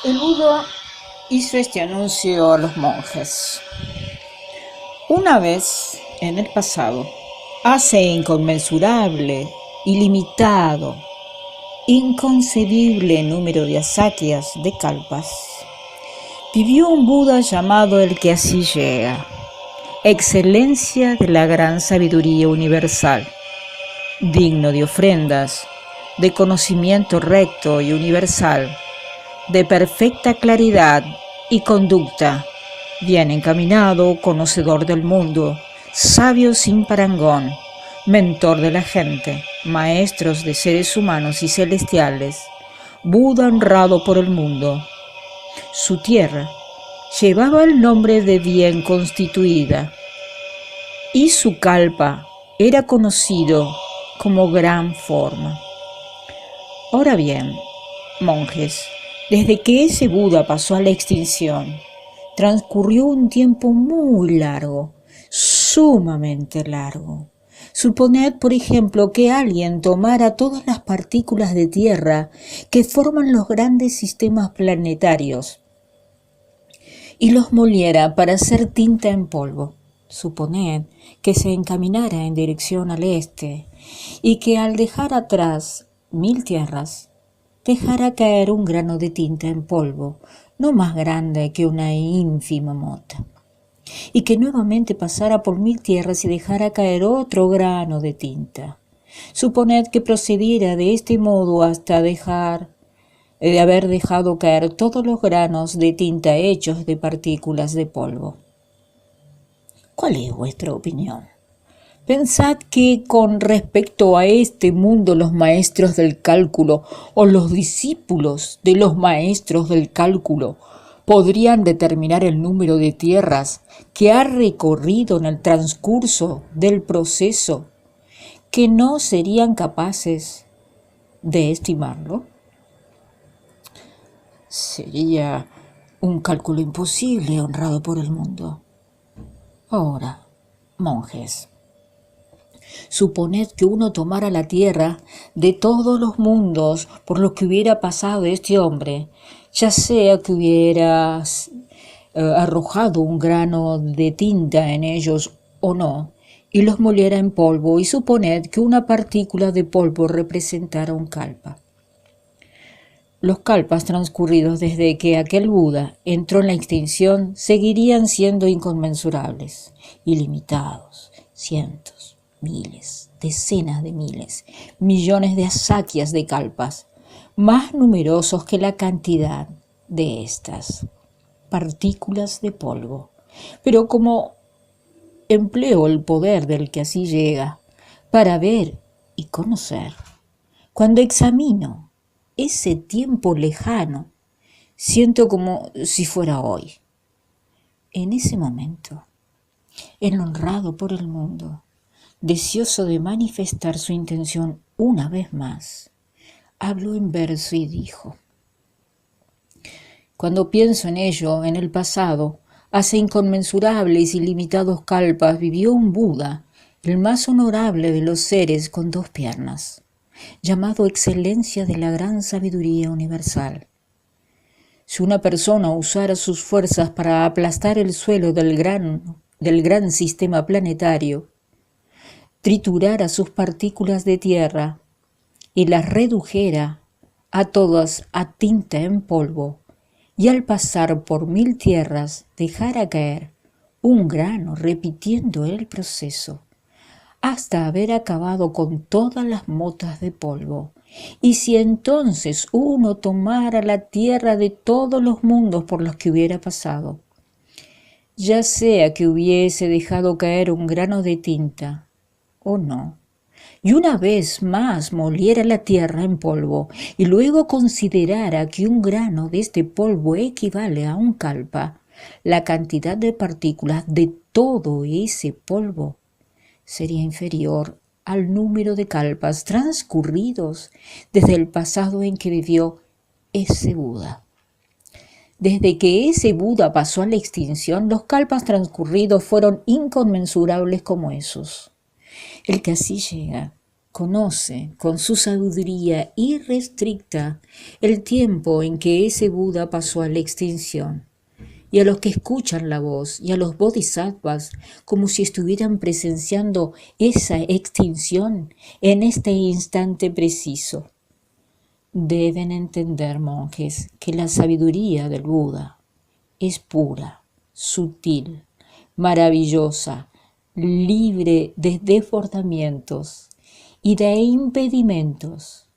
El Buda hizo este anuncio a los monjes. Una vez, en el pasado, hace inconmensurable, ilimitado, inconcebible número de asakyas, de kalpas, vivió un Buda llamado el que así llega, excelencia de la gran sabiduría universal, digno de ofrendas, de conocimiento recto y universal, de perfecta claridad y conducta, bien encaminado, conocedor del mundo, sabio sin parangón, mentor de la gente, maestros de seres humanos y celestiales, Buda honrado por el mundo. Su tierra llevaba el nombre de bien constituida y su kalpa era conocido como gran forma. Ahora bien, monjes, desde que ese Buda pasó a la extinción, transcurrió un tiempo muy largo, sumamente largo. Suponed, por ejemplo, que alguien tomara todas las partículas de tierra que forman los grandes sistemas planetarios y los moliera para hacer tinta en polvo. Suponed que se encaminara en dirección al este y que al dejar atrás 1000 tierras, dejara caer un grano de tinta en polvo, no más grande que una ínfima mota, y que nuevamente pasara por 1000 tierras y dejara caer otro grano de tinta. Suponed que procediera de este modo hasta de haber dejado caer todos los granos de tinta hechos de partículas de polvo. ¿Cuál es vuestra opinión? Pensad que con respecto a este mundo los maestros del cálculo o los discípulos de los maestros del cálculo podrían determinar el número de tierras que ha recorrido en el transcurso del proceso, que no serían capaces de estimarlo. Sería un cálculo imposible, honrado por el mundo. Ahora, monjes, suponed que uno tomara la tierra de todos los mundos por los que hubiera pasado este hombre, ya sea que hubiera arrojado un grano de tinta en ellos o no, y los moliera en polvo, y suponed que una partícula de polvo representara un kalpa. Los kalpas transcurridos desde que aquel Buda entró en la extinción seguirían siendo inconmensurables, ilimitados, cientos, miles, decenas de miles, millones de asakyas de kalpas, más numerosos que la cantidad de estas partículas de polvo. Pero como empleo el poder del que así llega para ver y conocer, cuando examino ese tiempo lejano, siento como si fuera hoy. En ese momento, el honrado por el mundo, deseoso de manifestar su intención una vez más, habló en verso y dijo: cuando pienso en ello, en el pasado, hace inconmensurables y limitados kalpas vivió un Buda, el más honorable de los seres con 2 piernas, llamado excelencia de la gran sabiduría universal. Si una persona usara sus fuerzas para aplastar el suelo del gran sistema planetario, triturara sus partículas de tierra y las redujera a todas a tinta en polvo, y al pasar por 1000 tierras dejara caer un grano repitiendo el proceso, hasta haber acabado con todas las motas de polvo. Y si entonces uno tomara la tierra de todos los mundos por los que hubiera pasado, ya sea que hubiese dejado caer un grano de tinta o no, y una vez más moliera la tierra en polvo, y luego considerara que un grano de este polvo equivale a un kalpa, la cantidad de partículas de todo ese polvo sería inferior al número de kalpas transcurridos desde el pasado en que vivió ese Buda. Desde que ese Buda pasó a la extinción, los kalpas transcurridos fueron inconmensurables como esos. El que así llega conoce con su sabiduría irrestricta el tiempo en que ese Buda pasó a la extinción, y a los que escuchan la voz y a los bodhisattvas como si estuvieran presenciando esa extinción en este instante preciso. Deben entender, monjes, que la sabiduría del Buda es pura, sutil, maravillosa, libre de desbordamientos y de impedimentos,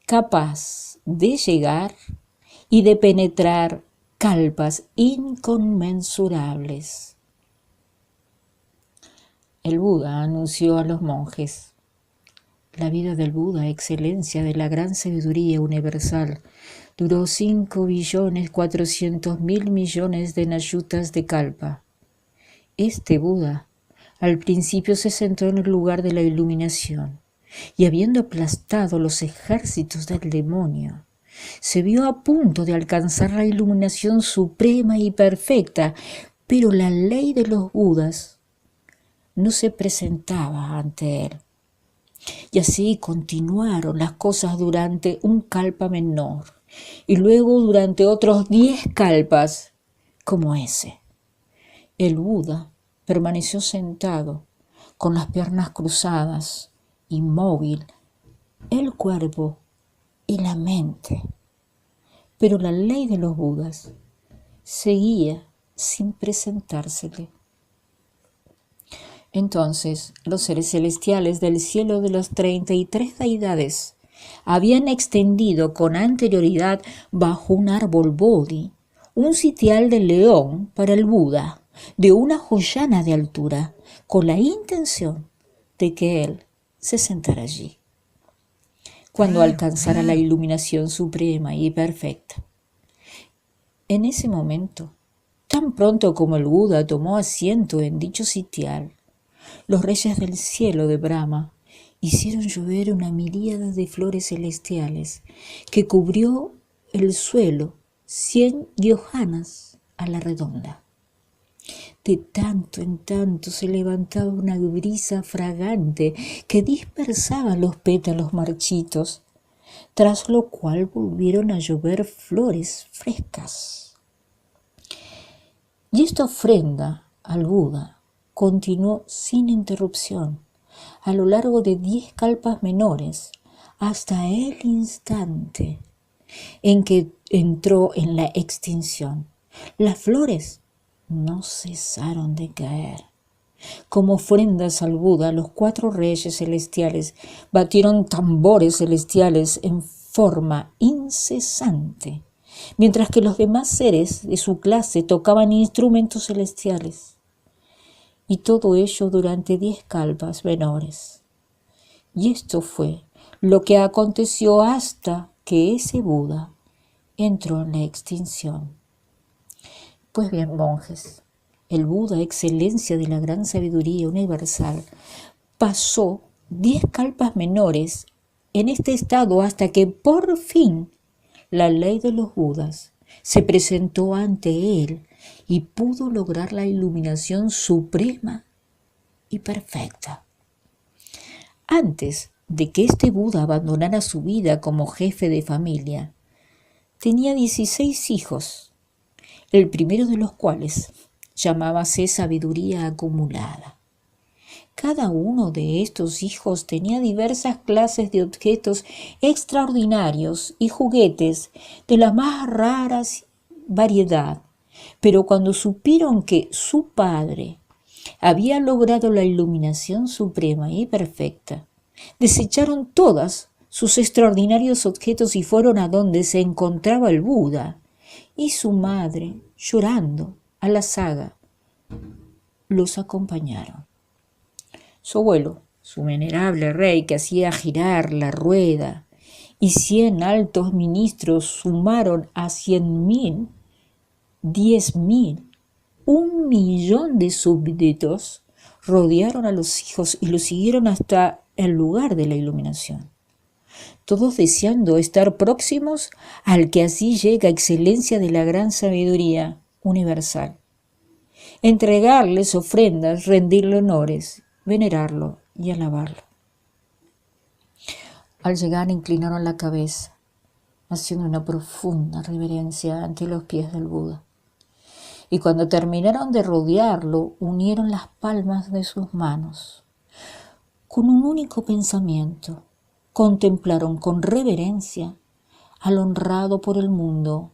capaz de llegar y de penetrar kalpas inconmensurables. El Buda anunció a los monjes: la vida del Buda, excelencia de la gran sabiduría universal, duró 5.400.000.000.000 de nayutas de kalpa. Este Buda al principio se sentó en el lugar de la iluminación y, habiendo aplastado los ejércitos del demonio, se vio a punto de alcanzar la iluminación suprema y perfecta, pero la ley de los Budas no se presentaba ante él. Y así continuaron las cosas durante un kalpa menor, y luego durante otros 10 kalpas como ese. El Buda permaneció sentado, con las piernas cruzadas, inmóvil, el cuerpo y la mente. Pero la ley de los Budas seguía sin presentársele. Entonces los seres celestiales del cielo de las 33 deidades habían extendido con anterioridad bajo un árbol bodhi un sitial de león para el Buda de una joyana de altura, con la intención de que él se sentara allí cuando alcanzara la iluminación suprema y perfecta. En ese momento, tan pronto como el Buda tomó asiento en dicho sitial, los reyes del cielo de Brahma hicieron llover una miríada de flores celestiales que cubrió el suelo 100 yojanas a la redonda. De tanto en tanto se levantaba una brisa fragante que dispersaba los pétalos marchitos, tras lo cual volvieron a llover flores frescas. Y esta ofrenda al Buda continuó sin interrupción a lo largo de 10 kalpas menores, hasta el instante en que entró en la extinción. Las flores no cesaron de caer. Como ofrendas al Buda, los 4 reyes celestiales batieron tambores celestiales en forma incesante, mientras que los demás seres de su clase tocaban instrumentos celestiales. Y todo ello durante 10 kalpas menores. Y esto fue lo que aconteció hasta que ese Buda entró en la extinción. Pues bien, monjes, el Buda, excelencia de la gran sabiduría universal, pasó 10 kalpas menores en este estado hasta que por fin la ley de los Budas se presentó ante él y pudo lograr la iluminación suprema y perfecta. Antes de que este Buda abandonara su vida como jefe de familia, tenía 16 hijos, el primero de los cuales llamábase sabiduría acumulada. Cada uno de estos hijos tenía diversas clases de objetos extraordinarios y juguetes de la más rara variedad, pero cuando supieron que su padre había logrado la iluminación suprema y perfecta, desecharon todos sus extraordinarios objetos y fueron a donde se encontraba el Buda, y su madre, llorando a la saga, los acompañaron. Su abuelo, su venerable rey que hacía girar la rueda, y 100 altos ministros sumaron a 100.000, 10.000, 1.000.000 de súbditos rodearon a los hijos y los siguieron hasta el lugar de la iluminación, todos deseando estar próximos al que así llega excelencia de la gran sabiduría universal, entregarles ofrendas, rendirle honores, venerarlo y alabarlo. Al llegar inclinaron la cabeza, haciendo una profunda reverencia ante los pies del Buda. Y cuando terminaron de rodearlo, unieron las palmas de sus manos. Con un único pensamiento, contemplaron con reverencia al honrado por el mundo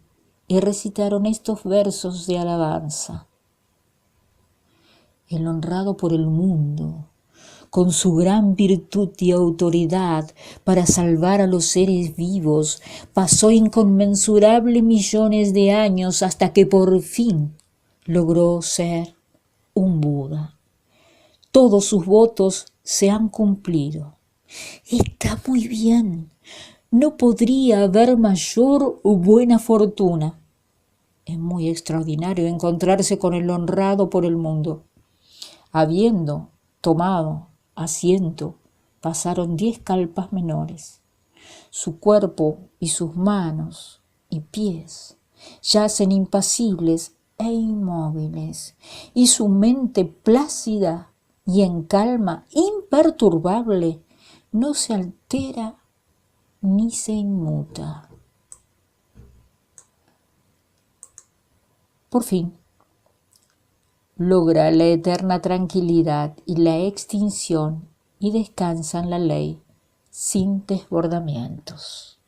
y recitaron estos versos de alabanza. El honrado por el mundo, con su gran virtud y autoridad para salvar a los seres vivos, pasó inconmensurables millones de años hasta que por fin logró ser un Buda. Todos sus votos se han cumplido. Está muy bien. No podría haber mayor buena fortuna. Es muy extraordinario encontrarse con el honrado por el mundo. Habiendo tomado asiento, pasaron 10 kalpas menores. Su cuerpo y sus manos y pies yacen impasibles e inmóviles, y su mente plácida y en calma imperturbable no se altera ni se inmuta. Por fin, logra la eterna tranquilidad y la extinción y descansa en la ley sin desbordamientos.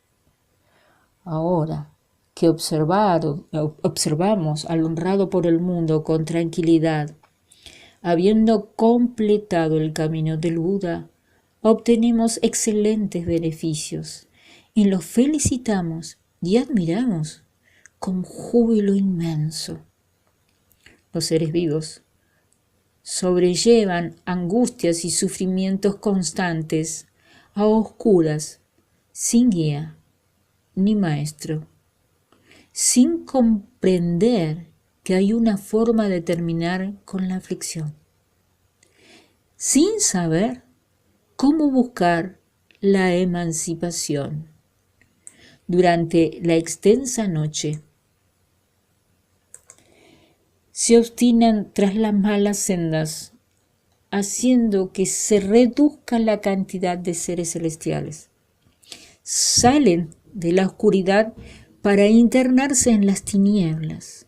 Ahora que observamos al honrado por el mundo con tranquilidad, habiendo completado el camino del Buda, obtenemos excelentes beneficios y los felicitamos y admiramos con júbilo inmenso. Los seres vivos sobrellevan angustias y sufrimientos constantes a oscuras, sin guía ni maestro, sin comprender que hay una forma de terminar con la aflicción, sin saber cómo buscar la emancipación. Durante la extensa noche, se obstinan tras las malas sendas, haciendo que se reduzca la cantidad de seres celestiales. Salen de la oscuridad para internarse en las tinieblas,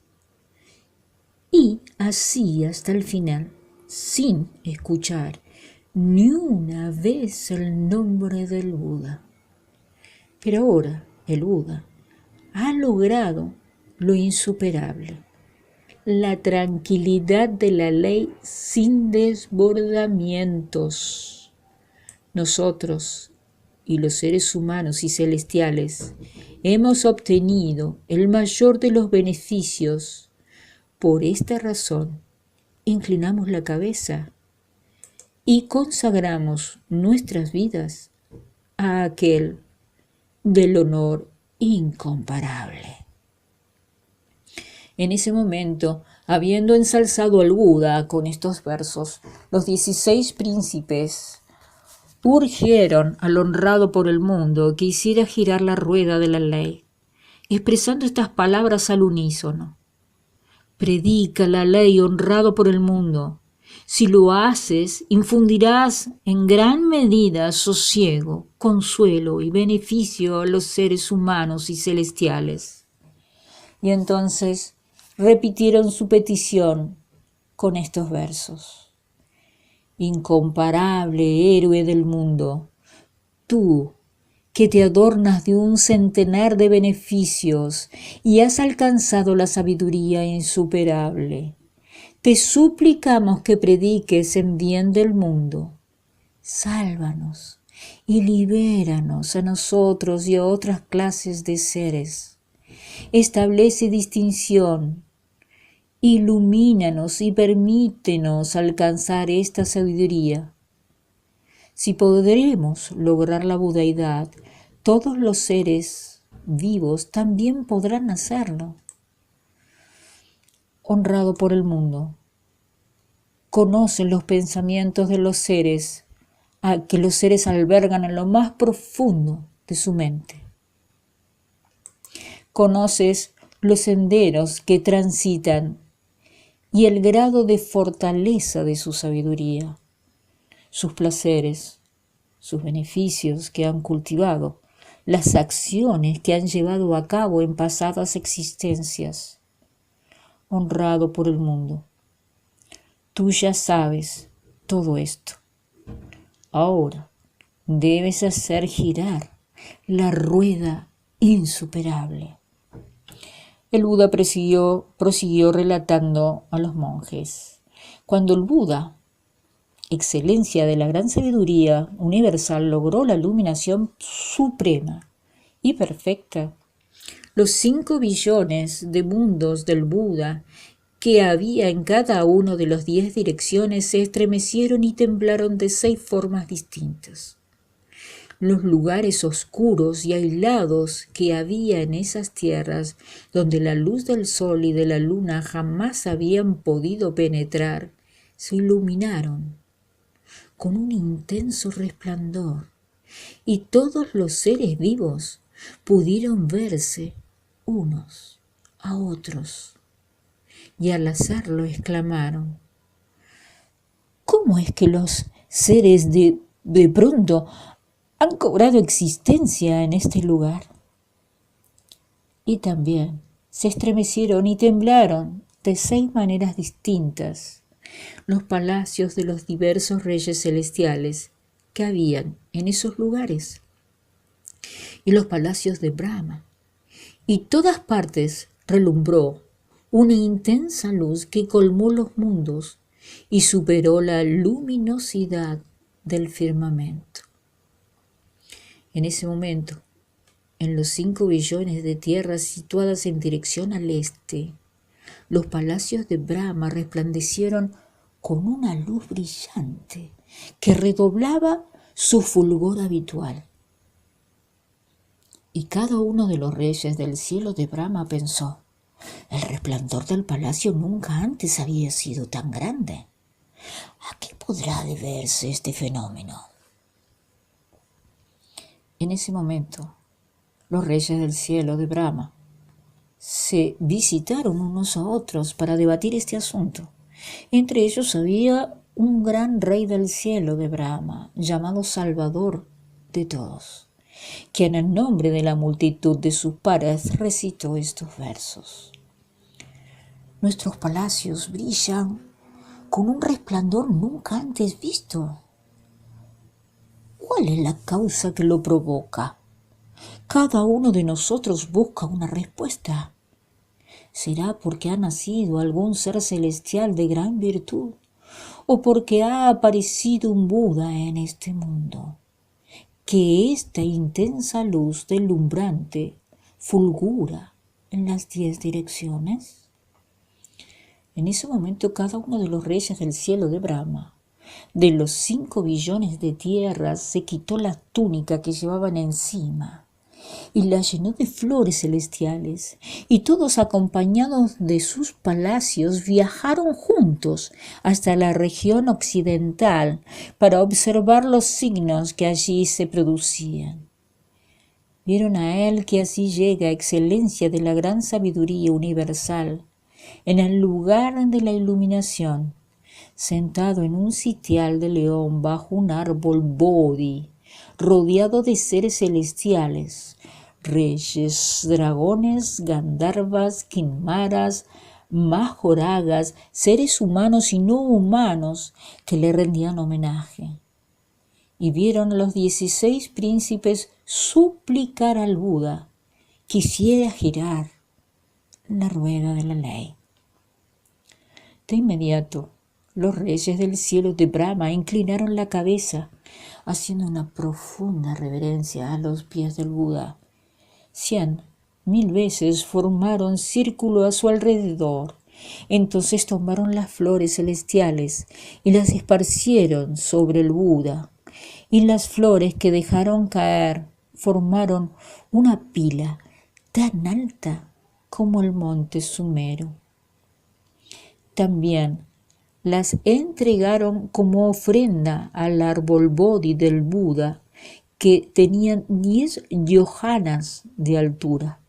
y así hasta el final, sin escuchar ni una vez el nombre del Buda. Pero ahora el Buda ha logrado lo insuperable: la tranquilidad de la ley sin desbordamientos. Nosotros y los seres humanos y celestiales hemos obtenido el mayor de los beneficios. Por esta razón, inclinamos la cabeza y consagramos nuestras vidas a aquel del honor incomparable. En ese momento, habiendo ensalzado al Buda con estos versos, los 16 príncipes urgieron al honrado por el mundo que hiciera girar la rueda de la ley, expresando estas palabras al unísono: predica la ley, honrado por el mundo. Si lo haces, infundirás en gran medida sosiego, consuelo y beneficio a los seres humanos y celestiales. Y entonces repitieron su petición con estos versos: incomparable héroe del mundo, tú que te adornas de un centenar de beneficios y has alcanzado la sabiduría insuperable, te suplicamos que prediques en bien del mundo. Sálvanos y libéranos a nosotros y a otras clases de seres. Establece distinción, ilumínanos y permítenos alcanzar esta sabiduría. Si podremos lograr la budeidad, todos los seres vivos también podrán hacerlo. Honrado por el mundo, conoce los pensamientos de los seres que los seres albergan en lo más profundo de su mente. Conoces los senderos que transitan y el grado de fortaleza de su sabiduría, sus placeres, sus beneficios que han cultivado, las acciones que han llevado a cabo en pasadas existencias. Honrado por el mundo. Tú ya sabes todo esto. Ahora debes hacer girar la rueda insuperable. El Buda prosiguió relatando a los monjes. Cuando el Buda, excelencia de la gran sabiduría universal, logró la iluminación suprema y perfecta, los 5 billones de mundos del Buda que había en cada uno de los 10 direcciones se estremecieron y temblaron de 6 formas distintas. Los lugares oscuros y aislados que había en esas tierras, donde la luz del sol y de la luna jamás habían podido penetrar, se iluminaron con un intenso resplandor, y todos los seres vivos pudieron verse unos a otros, y al hacerlo exclamaron: ¿cómo es que los seres de pronto han cobrado existencia en este lugar? Y también se estremecieron y temblaron de 6 maneras distintas los palacios de los diversos reyes celestiales que habían en esos lugares, y los palacios de Brahma, y todas partes relumbró una intensa luz que colmó los mundos y superó la luminosidad del firmamento. En ese momento, en los 5 billones de tierras situadas en dirección al este, los palacios de Brahma resplandecieron con una luz brillante que redoblaba su fulgor habitual. Y cada uno de los reyes del cielo de Brahma pensó: el resplandor del palacio nunca antes había sido tan grande. ¿A qué podrá deberse este fenómeno? En ese momento, los reyes del cielo de Brahma se visitaron unos a otros para debatir este asunto. Entre ellos había un gran rey del cielo de Brahma, llamado Salvador de todos, quien en nombre de la multitud de sus pares recitó estos versos: nuestros palacios brillan con un resplandor nunca antes visto. ¿Cuál es la causa que lo provoca? Cada uno de nosotros busca una respuesta. ¿Será porque ha nacido algún ser celestial de gran virtud? ¿O porque ha aparecido un Buda en este mundo? Que esta intensa luz deslumbrante fulgura en las 10 direcciones. En ese momento cada uno de los reyes del cielo de Brahma, de los 5 billones de tierras, se quitó la túnica que llevaban encima y la llenó de flores celestiales, y todos, acompañados de sus palacios, viajaron juntos hasta la región occidental para observar los signos que allí se producían. Vieron a él que así llega, excelencia de la gran sabiduría universal, en el lugar de la iluminación, sentado en un sitial de león bajo un árbol bodhi, rodeado de seres celestiales, reyes, dragones, gandharvas, kinmaras, majoragas, seres humanos y no humanos que le rendían homenaje. Y vieron a los 16 príncipes suplicar al Buda que hiciera girar la rueda de la ley. De inmediato, los reyes del cielo de Brahma inclinaron la cabeza, haciendo una profunda reverencia a los pies del Buda. 100.000 veces formaron círculo a su alrededor. Entonces tomaron las flores celestiales y las esparcieron sobre el Buda, y las flores que dejaron caer formaron una pila tan alta como el monte Sumero. También las entregaron como ofrenda al árbol bodhi del Buda, que tenían 10 yojanas de altura.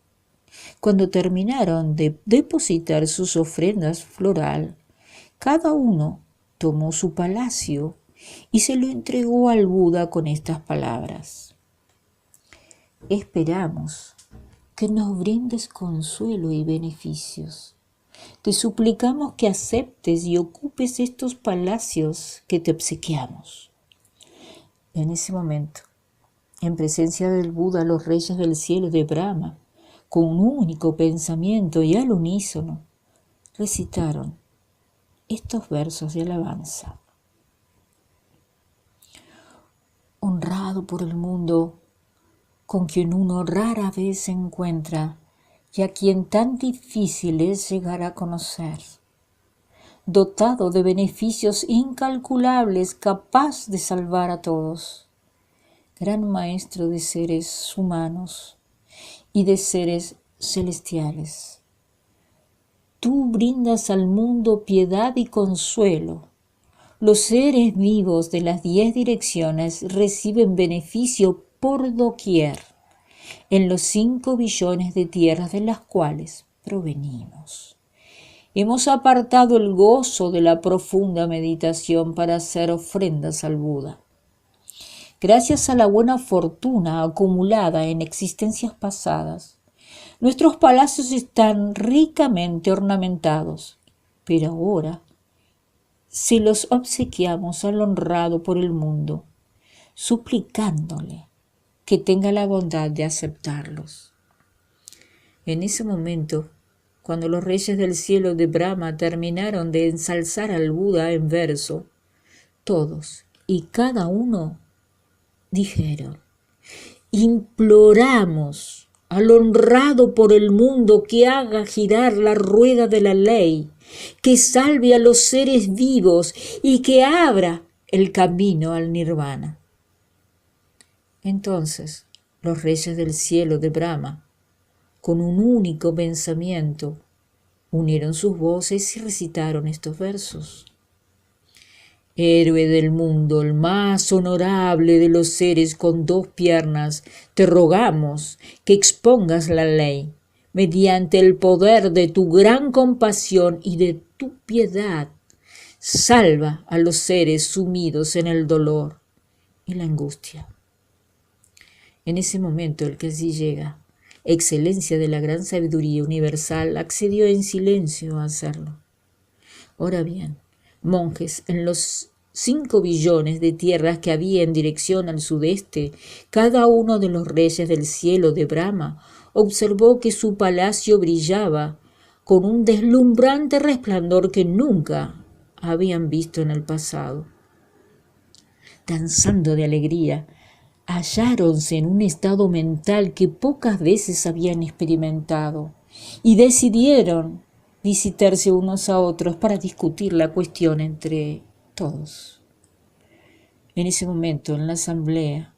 Cuando terminaron de depositar sus ofrendas floral, cada uno tomó su palacio y se lo entregó al Buda con estas palabras: esperamos que nos brindes consuelo y beneficios. Te suplicamos que aceptes y ocupes estos palacios que te obsequiamos. En ese momento, en presencia del Buda, los reyes del cielo de Brahma, con un único pensamiento y al unísono, recitaron estos versos de alabanza. Honrado por el mundo, con quien uno rara vez se encuentra y a quien tan difícil es llegar a conocer, dotado de beneficios incalculables, capaz de salvar a todos, gran maestro de seres humanos y de seres celestiales. Tú brindas al mundo piedad y consuelo. Los seres vivos de las 10 direcciones reciben beneficio por doquier en los 5 billones de tierras de las cuales provenimos. Hemos apartado el gozo de la profunda meditación para hacer ofrendas al Buda. Gracias a la buena fortuna acumulada en existencias pasadas, nuestros palacios están ricamente ornamentados, pero ahora se los obsequiamos al honrado por el mundo, suplicándole que tenga la bondad de aceptarlos. En ese momento, cuando los reyes del cielo de Brahma terminaron de ensalzar al Buda en verso, todos y cada uno dijeron: imploramos al honrado por el mundo que haga girar la rueda de la ley, que salve a los seres vivos y que abra el camino al nirvana. Entonces los reyes del cielo de Brahma, con un único pensamiento, unieron sus voces y recitaron estos versos. Héroe del mundo, el más honorable de los seres con 2 piernas, te rogamos que expongas la ley, mediante el poder de tu gran compasión y de tu piedad. Salva a los seres sumidos en el dolor y la angustia. En ese momento el que así llega, excelencia de la gran sabiduría universal, accedió en silencio a hacerlo. Ahora bien, monjes, en los 5 billones de tierras que había en dirección al sudeste, cada uno de los reyes del cielo de Brahma observó que su palacio brillaba con un deslumbrante resplandor que nunca habían visto en el pasado. Danzando de alegría, halláronse en un estado mental que pocas veces habían experimentado y decidieron visitarse unos a otros para discutir la cuestión entre todos. En ese momento, en la asamblea,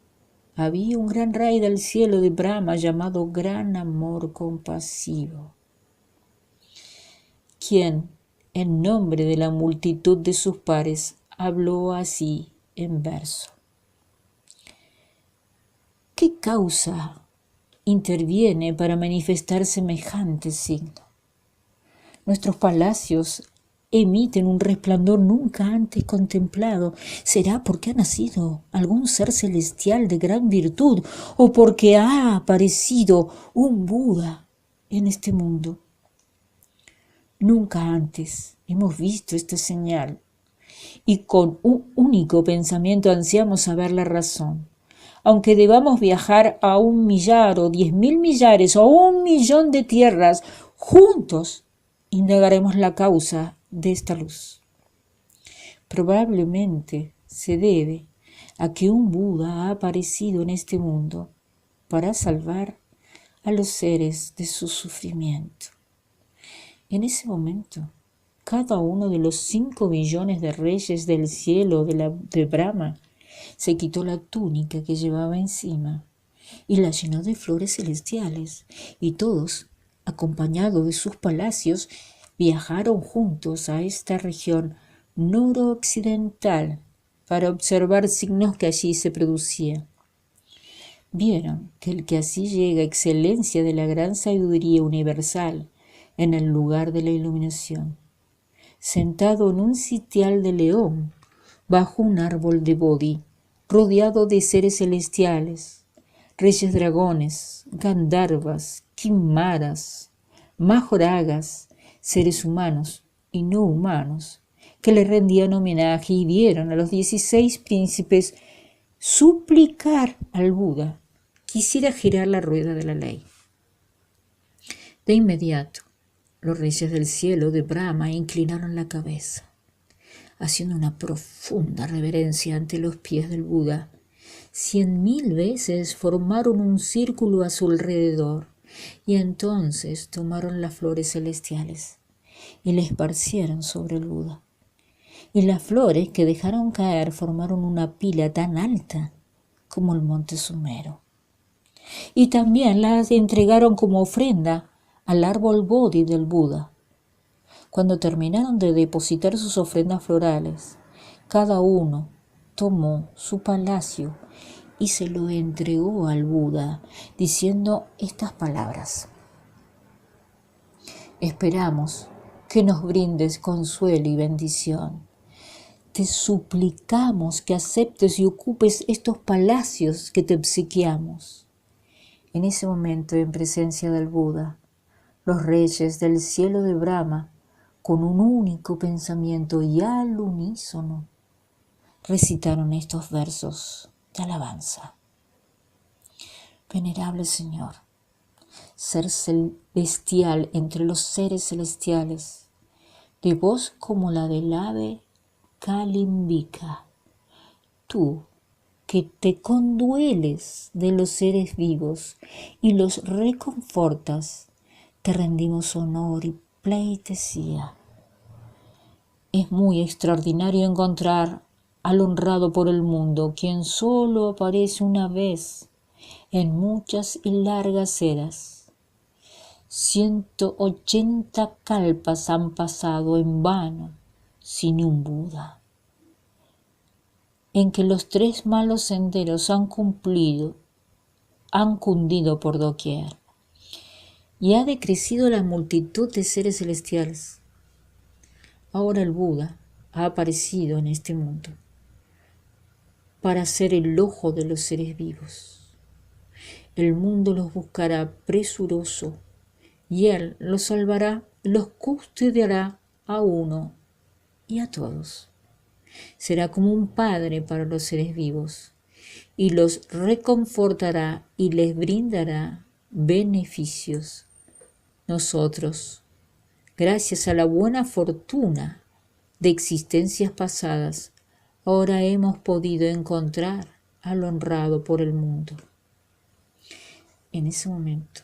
había un gran rey del cielo de Brahma llamado Gran Amor Compasivo, quien, en nombre de la multitud de sus pares, habló así en verso. ¿Qué causa interviene para manifestar semejante signo? Nuestros palacios emiten un resplandor nunca antes contemplado. ¿Será porque ha nacido algún ser celestial de gran virtud o porque ha aparecido un Buda en este mundo? Nunca antes hemos visto esta señal y con un único pensamiento ansiamos saber la razón. Aunque debamos viajar a 1 millar o 10.000 millares o 1 millón de tierras, juntos indagaremos la causa de esta luz. Probablemente se debe a que un Buda ha aparecido en este mundo para salvar a los seres de su sufrimiento. En ese momento, cada uno de los 5 billones de reyes del cielo de Brahma se quitó la túnica que llevaba encima y la llenó de flores celestiales, y todos, acompañados de sus palacios, viajaron juntos a esta región noroccidental para observar signos que allí se producían. Vieron que el que así llega, excelencia de la gran sabiduría universal, en el lugar de la iluminación, sentado en un sitial de león, bajo un árbol de Bodhi, rodeado de seres celestiales, reyes dragones, gandharvas, kimaras, majoragas, seres humanos y no humanos, que le rendían homenaje y vieron a los 16 príncipes suplicar al Buda quisiera girar la rueda de la ley. De inmediato, los reyes del cielo de Brahma inclinaron la cabeza, haciendo una profunda reverencia ante los pies del Buda. 100.000 veces formaron un círculo a su alrededor y entonces tomaron las flores celestiales y le esparcieron sobre el Buda. Y las flores que dejaron caer formaron una pila tan alta como el monte Sumero. Y también las entregaron como ofrenda al árbol Bodhi del Buda. Cuando terminaron de depositar sus ofrendas florales, cada uno tomó su palacio y se lo entregó al Buda, diciendo estas palabras: esperamos que nos brindes consuelo y bendición. Te suplicamos que aceptes y ocupes estos palacios que te obsequiamos. En ese momento, en presencia del Buda, los reyes del cielo de Brahma, con un único pensamiento y al unísono, recitaron estos versos de alabanza. Venerable Señor, ser celestial entre los seres celestiales, de voz como la del ave Kalimbika, tú que te condueles de los seres vivos y los reconfortas, te rendimos honor y pleitesía. Es muy extraordinario encontrar al honrado por el mundo, quien solo aparece una vez en muchas y largas eras. 180 kalpas han pasado en vano sin un Buda, en que los 3 malos senderos han cundido por doquier, y ha decrecido la multitud de seres celestiales. Ahora el Buda ha aparecido en este mundo para ser el ojo de los seres vivos. El mundo los buscará presuroso y Él los salvará, los custodiará a uno y a todos. Será como un padre para los seres vivos y los reconfortará y les brindará beneficios. Nosotros, gracias a la buena fortuna de existencias pasadas, ahora hemos podido encontrar al honrado por el mundo. En ese momento,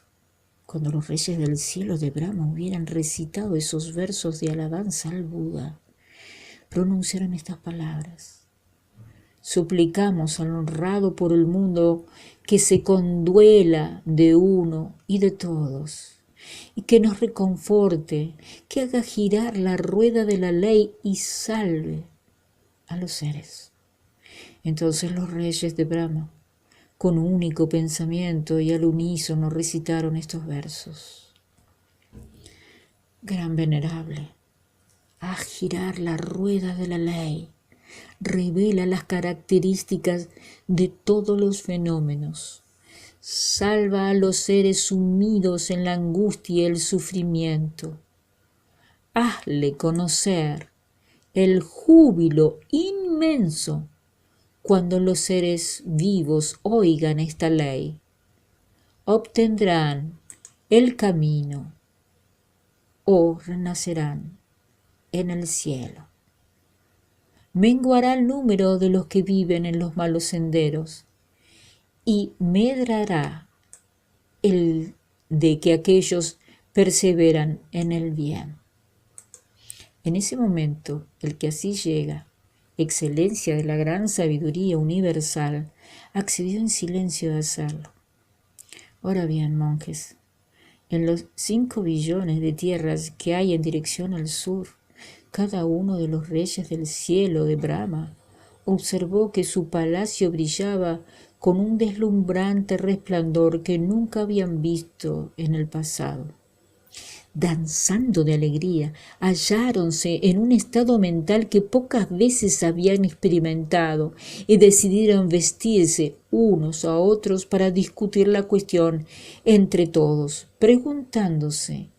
cuando los reyes del cielo de Brahma hubieran recitado esos versos de alabanza al Buda, pronunciaron estas palabras: suplicamos al honrado por el mundo que se conduela de uno y de todos, y que nos reconforte, que haga girar la rueda de la ley y salve a los seres. Entonces los reyes de Brahma, con un único pensamiento y al unísono, recitaron estos versos: Gran venerable, haz girar la rueda de la ley, revela las características de todos los fenómenos, salva a los seres sumidos en la angustia y el sufrimiento, hazle conocer el júbilo inmenso cuando los seres vivos oigan esta ley, obtendrán el camino o renacerán en el cielo. Menguará el número de los que viven en los malos senderos y medrará el de que aquellos perseveran en el bien. En ese momento, el que así llega, excelencia de la gran sabiduría universal, accedió en silencio a hacerlo. Ahora bien, monjes, en los 5 billones de tierras que hay en dirección al sur, cada uno de los reyes del cielo de Brahma observó que su palacio brillaba con un deslumbrante resplandor que nunca habían visto en el pasado. danzando de alegría, halláronse en un estado mental que pocas veces habían experimentado y decidieron vestirse unos a otros para discutir la cuestión entre todos, preguntándose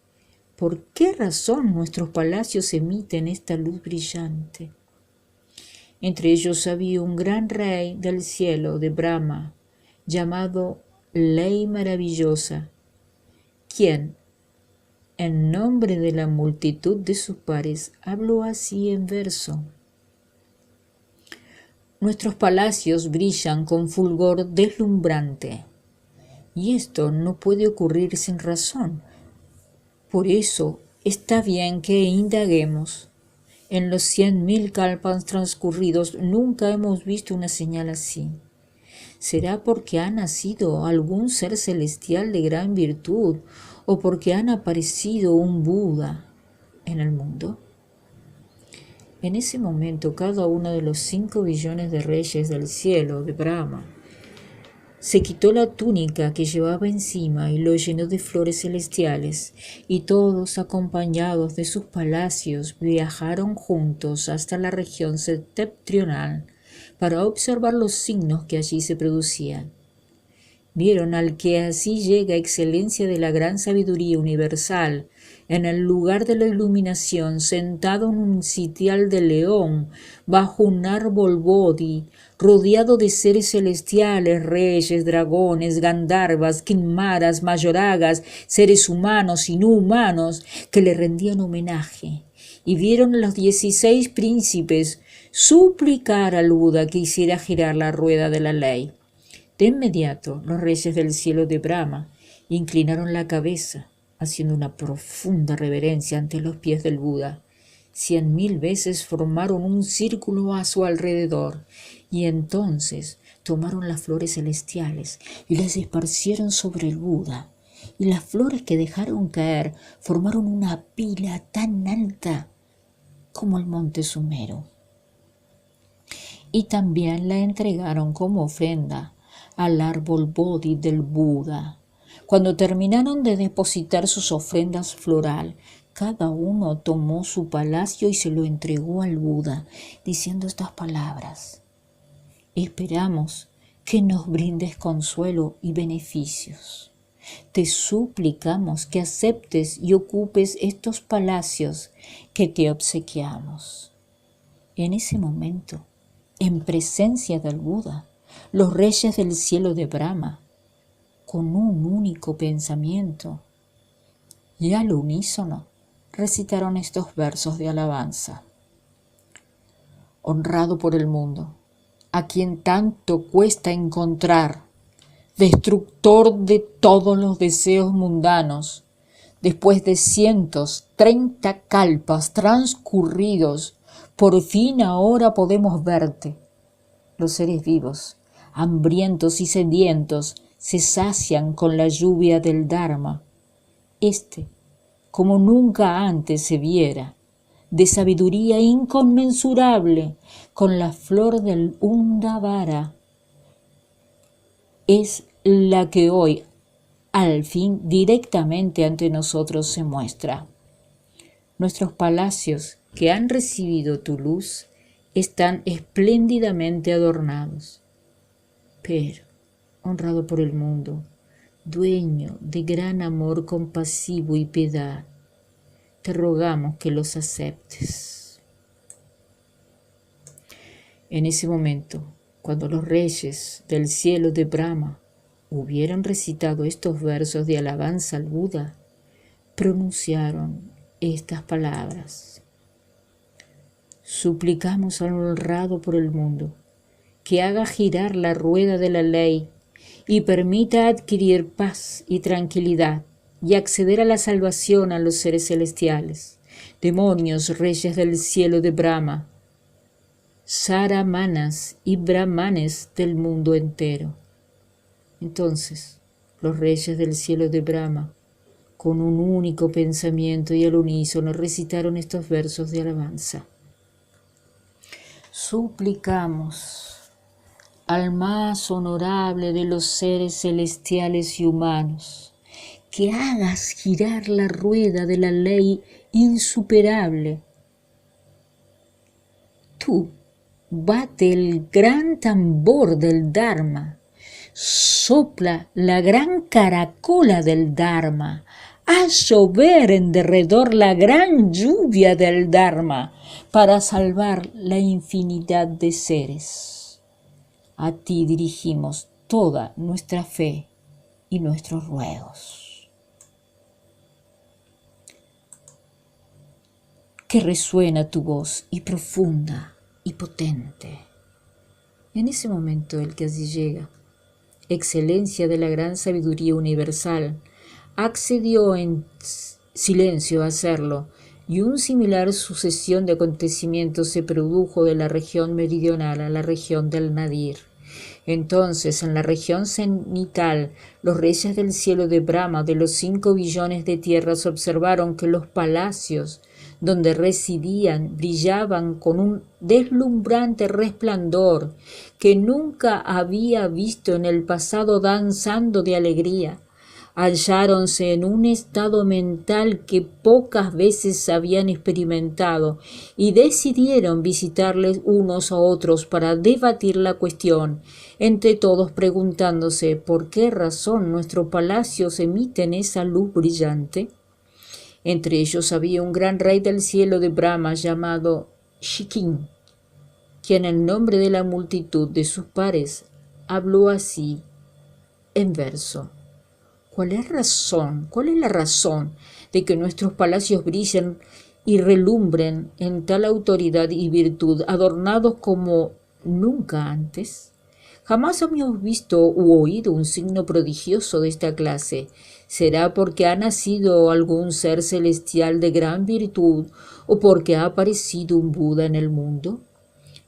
¿por qué razón nuestros palacios emiten esta luz brillante? Entre ellos había un gran rey del cielo de Brahma, llamado Ley Maravillosa, quien, en nombre de la multitud de sus pares, habló así en verso. Nuestros palacios brillan con fulgor deslumbrante, y esto no puede ocurrir sin razón. Por eso está bien que indaguemos. En los 100.000 kalpas transcurridos nunca hemos visto una señal así. ¿Será porque ha nacido algún ser celestial de gran virtud o porque han aparecido un Buda en el mundo? En ese momento cada uno de los 5 billones de reyes del cielo de Brahma se quitó la túnica que llevaba encima y lo llenó de flores celestiales, y todos, acompañados de sus palacios, viajaron juntos hasta la región septentrional para observar los signos que allí se producían. Vieron al que así llega excelencia de la gran sabiduría universal, en el lugar de la iluminación, sentado en un sitial de león, bajo un árbol bodhi, rodeado de seres celestiales, reyes, dragones, gandharvas, kinmaras, mayoragas, seres humanos y no humanos, que le rendían homenaje. Y vieron a los 16 príncipes suplicar al Buda que hiciera girar la rueda de la ley. De inmediato, los reyes del cielo de Brahma inclinaron la cabeza, haciendo una profunda reverencia ante los pies del Buda. 100.000 veces formaron un círculo a su alrededor, y entonces tomaron las flores celestiales y las esparcieron sobre el Buda. Y las flores que dejaron caer formaron una pila tan alta como el monte Sumero. Y también la entregaron como ofrenda al árbol bodhi del Buda. Cuando terminaron de depositar sus ofrendas floral, cada uno tomó su palacio y se lo entregó al Buda, diciendo estas palabras: esperamos que nos brindes consuelo y beneficios. Te suplicamos que aceptes y ocupes estos palacios que te obsequiamos. En ese momento, en presencia del Buda, los reyes del cielo de Brahma, con un único pensamiento y al unísono, recitaron estos versos de alabanza. Honrado por el mundo, a quien tanto cuesta encontrar, destructor de todos los deseos mundanos, después de 130 kalpas transcurridos, por fin ahora podemos verte. Los seres vivos, hambrientos y sedientos, se sacian con la lluvia del Dharma. Como nunca antes se viera, de sabiduría inconmensurable, con la flor del Undavara, es la que hoy, al fin, directamente ante nosotros se muestra. Nuestros palacios, que han recibido tu luz, están espléndidamente adornados. Pero, honrado por el mundo, dueño de gran amor compasivo y piedad, te rogamos que los aceptes. En ese momento, cuando los reyes del cielo de Brahma hubieran recitado estos versos de alabanza al Buda, pronunciaron estas palabras: suplicamos al honrado por el mundo que haga girar la rueda de la ley y permita adquirir paz y tranquilidad y acceder a la salvación a los seres celestiales, demonios, reyes del cielo de Brahma, saramanas y brahmanes del mundo entero. Entonces, los reyes del cielo de Brahma, con un único pensamiento y al unísono, recitaron estos versos de alabanza. Suplicamos al más honorable de los seres celestiales y humanos que hagas girar la rueda de la ley insuperable. Tú, bate el gran tambor del Dharma, sopla la gran caracola del Dharma, haz llover en derredor la gran lluvia del Dharma para salvar la infinidad de seres. A ti dirigimos toda nuestra fe y nuestros ruegos. Que resuena tu voz y profunda y potente. En ese momento el que así llega, excelencia de la gran sabiduría universal, accedió en silencio a hacerlo, y una similar sucesión de acontecimientos se produjo de la región meridional a la región del Nadir. Entonces, en la región cenital, los reyes del cielo de Brahma de los 5 billones de tierras observaron que los palacios donde residían brillaban con un deslumbrante resplandor que nunca había visto en el pasado, danzando de alegría. Halláronse en un estado mental que pocas veces habían experimentado y decidieron visitarles unos a otros para debatir la cuestión, entre todos preguntándose por qué razón nuestros palacios emiten esa luz brillante. Entre ellos había un gran rey del cielo de Brahma llamado Shikin, quien en nombre de la multitud de sus pares habló así en verso. ¿Cuál es la razón de que nuestros palacios brillen y relumbren en tal autoridad y virtud, adornados como nunca antes? Jamás habíamos visto u oído un signo prodigioso de esta clase. ¿Será porque ha nacido algún ser celestial de gran virtud o porque ha aparecido un Buda en el mundo?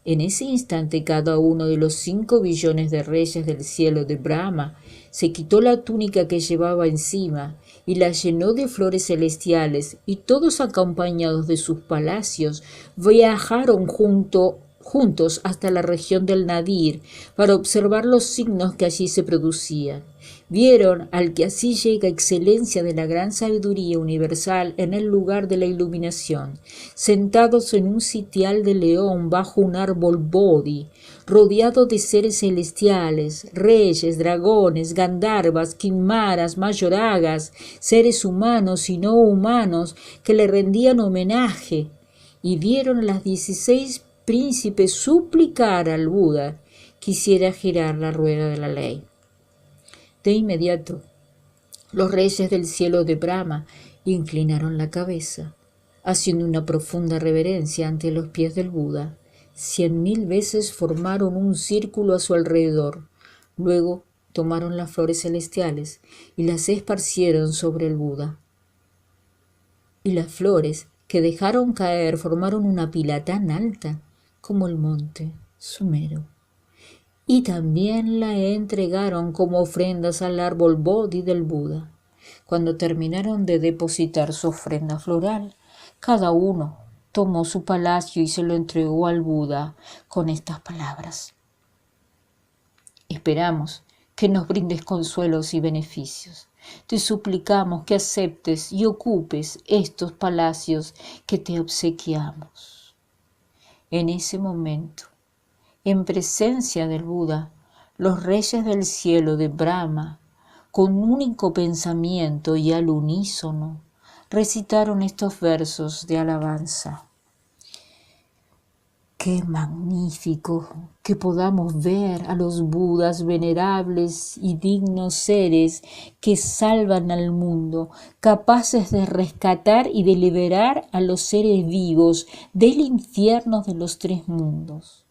En ese instante cada uno de los 5 billones de reyes del cielo de Brahma se quitó la túnica que llevaba encima y la llenó de flores celestiales, y todos acompañados de sus palacios viajaron juntos hasta la región del Nadir para observar los signos que allí se producían. Vieron al que así llega excelencia de la gran sabiduría universal en el lugar de la iluminación, sentados en un sitial de león bajo un árbol bodhi, rodeado de seres celestiales, reyes, dragones, gandharvas, kimaras, mayoragas, seres humanos y no humanos que le rendían homenaje, y vieron a las 16 príncipes suplicar al Buda que hiciera girar la rueda de la ley. De inmediato, los reyes del cielo de Brahma inclinaron la cabeza, haciendo una profunda reverencia ante los pies del Buda. 100.000 veces formaron un círculo a su alrededor. Luego tomaron las flores celestiales y las esparcieron sobre el Buda. Y las flores que dejaron caer formaron una pila tan alta como el monte Sumero. Y también la entregaron como ofrendas al árbol bodhi del Buda. Cuando terminaron de depositar su ofrenda floral, cada uno tomó su palacio y se lo entregó al Buda con estas palabras: esperamos que nos brindes consuelos y beneficios. Te suplicamos que aceptes y ocupes estos palacios que te obsequiamos. En ese momento, en presencia del Buda, los reyes del cielo de Brahma, con un único pensamiento y al unísono, recitaron estos versos de alabanza. ¡Qué magnífico que podamos ver a los Budas venerables y dignos seres que salvan al mundo, capaces de rescatar y de liberar a los seres vivos del infierno de los 3 mundos!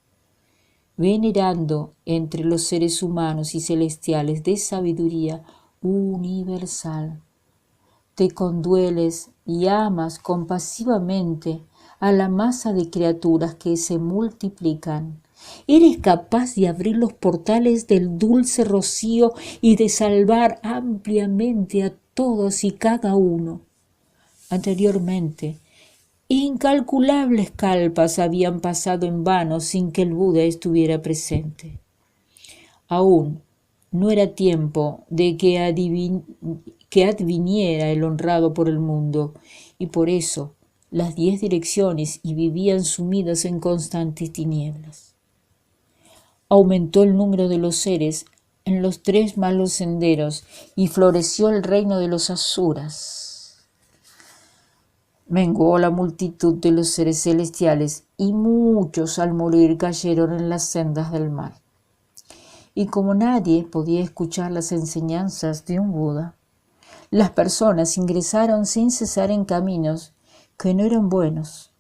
Venerando entre los seres humanos y celestiales de sabiduría universal, te condueles y amas compasivamente a la masa de criaturas que se multiplican. Eres capaz de abrir los portales del dulce rocío y de salvar ampliamente a todos y cada uno. Anteriormente, incalculables kalpas habían pasado en vano sin que el Buda estuviera presente. Aún no era tiempo de que que adviniera el honrado por el mundo, y por eso las 10 direcciones y vivían sumidas en constantes tinieblas. Aumentó el número de los seres en los 3 malos senderos y floreció el reino de los asuras. Menguó la multitud de los seres celestiales y muchos al morir cayeron en las sendas del mal. Y como nadie podía escuchar las enseñanzas de un Buda, las personas ingresaron sin cesar en caminos que no eran buenos,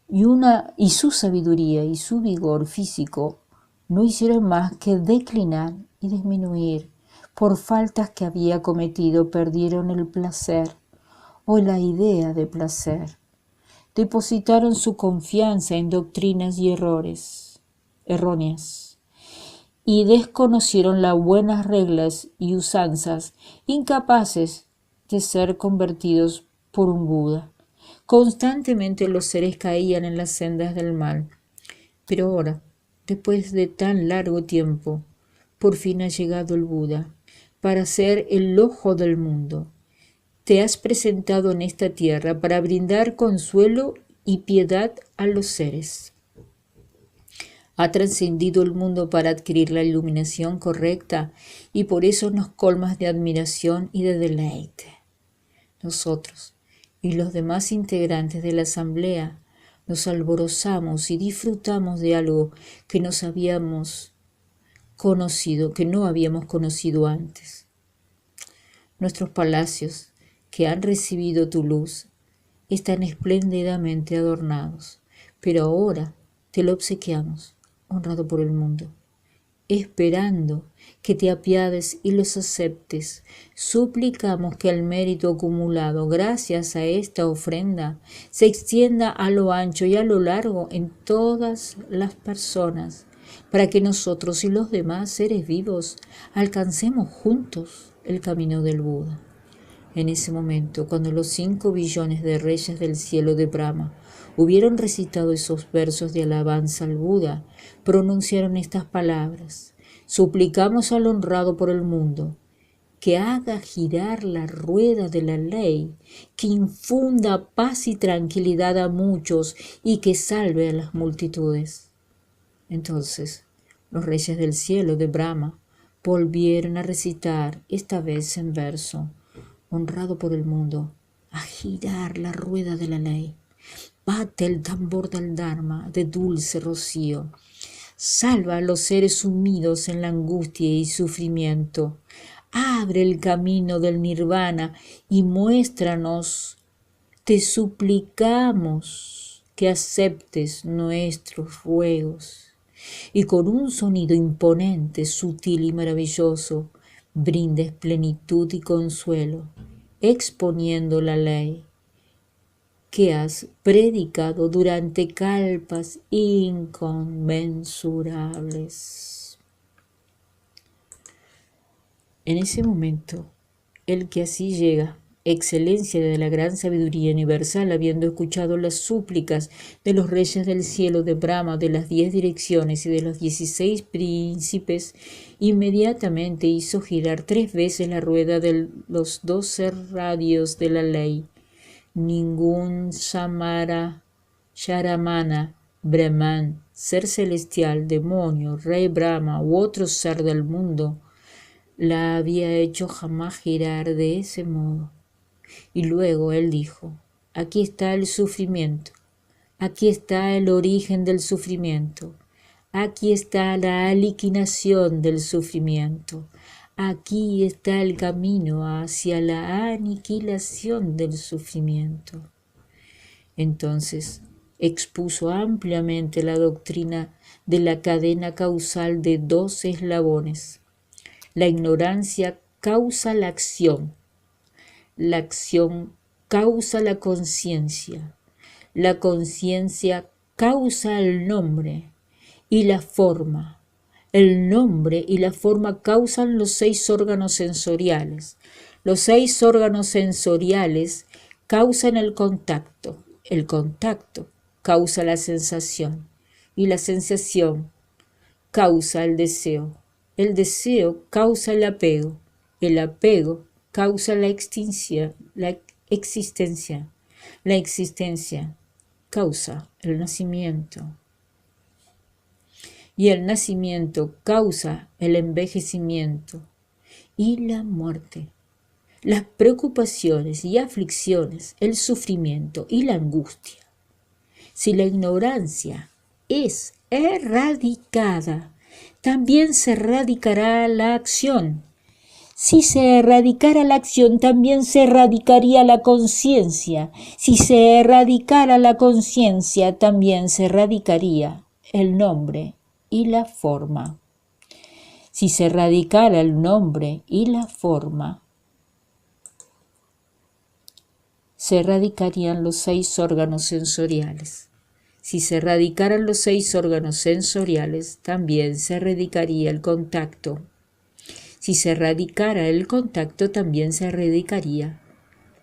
y su sabiduría y su vigor físico no hicieron más que declinar y disminuir. Por faltas que había cometido perdieron el placer o la idea de placer. Depositaron su confianza en doctrinas y erróneas, y desconocieron las buenas reglas y usanzas, incapaces de ser convertidos por un Buda. Constantemente los seres caían en las sendas del mal. Pero ahora, después de tan largo tiempo, por fin ha llegado el Buda para ser el ojo del mundo. Te has presentado en esta tierra para brindar consuelo y piedad a los seres. Ha trascendido el mundo para adquirir la iluminación correcta y por eso nos colmas de admiración y de deleite. Nosotros y los demás integrantes de la asamblea nos alborozamos y disfrutamos de algo que no habíamos conocido antes. Nuestros palacios, que han recibido tu luz, están espléndidamente adornados, pero ahora te lo obsequiamos, honrado por el mundo, esperando que te apiades y los aceptes. Suplicamos que el mérito acumulado gracias a esta ofrenda se extienda a lo ancho y a lo largo en todas las personas, para que nosotros y los demás seres vivos alcancemos juntos el camino del Buda. En ese momento, cuando los 5 billones de reyes del cielo de Brahma hubieron recitado esos versos de alabanza al Buda, pronunciaron estas palabras: suplicamos al honrado por el mundo, que haga girar la rueda de la ley, que infunda paz y tranquilidad a muchos y que salve a las multitudes. Entonces, los reyes del cielo de Brahma volvieron a recitar, esta vez en verso: honrado por el mundo, a girar la rueda de la ley. Bate el tambor del Dharma de dulce rocío. Salva a los seres sumidos en la angustia y sufrimiento. Abre el camino del nirvana y muéstranos. Te suplicamos que aceptes nuestros ruegos. Y con un sonido imponente, sutil y maravilloso, brindes plenitud y consuelo, exponiendo la ley que has predicado durante kalpas inconmensurables. En ese momento, el que así llega, excelencia de la gran sabiduría universal, habiendo escuchado las súplicas de los reyes del cielo de Brahma, de las 10 direcciones y de los 16 príncipes, inmediatamente hizo girar 3 veces la rueda de los 12 radios de la ley. Ningún Samara, Sharamana, Brahman, ser celestial, demonio, rey Brahma u otro ser del mundo la había hecho jamás girar de ese modo. Y luego él dijo: aquí está el sufrimiento, aquí está el origen del sufrimiento, aquí está la aniquilación del sufrimiento, aquí está el camino hacia la aniquilación del sufrimiento. Entonces expuso ampliamente la doctrina de la cadena causal de 2 eslabones. La ignorancia causa la acción causa la conciencia causa el nombre y la forma. El nombre y la forma causan los 6 órganos sensoriales. Los 6 órganos sensoriales causan el contacto causa la sensación y la sensación causa el deseo causa el apego causa la existencia causa el nacimiento, y el nacimiento causa el envejecimiento y la muerte. Las preocupaciones y aflicciones, el sufrimiento y la angustia. Si la ignorancia es erradicada, también se erradicará la acción. Si se erradicara la acción, también se erradicaría la conciencia. Si se erradicara la conciencia, también se erradicaría el nombre y la forma. Si se erradicara el nombre y la forma, se erradicarían los 6 órganos sensoriales. Si se erradicaran los 6 órganos sensoriales, también se erradicaría el contacto. Si se erradicara el contacto, también se erradicaría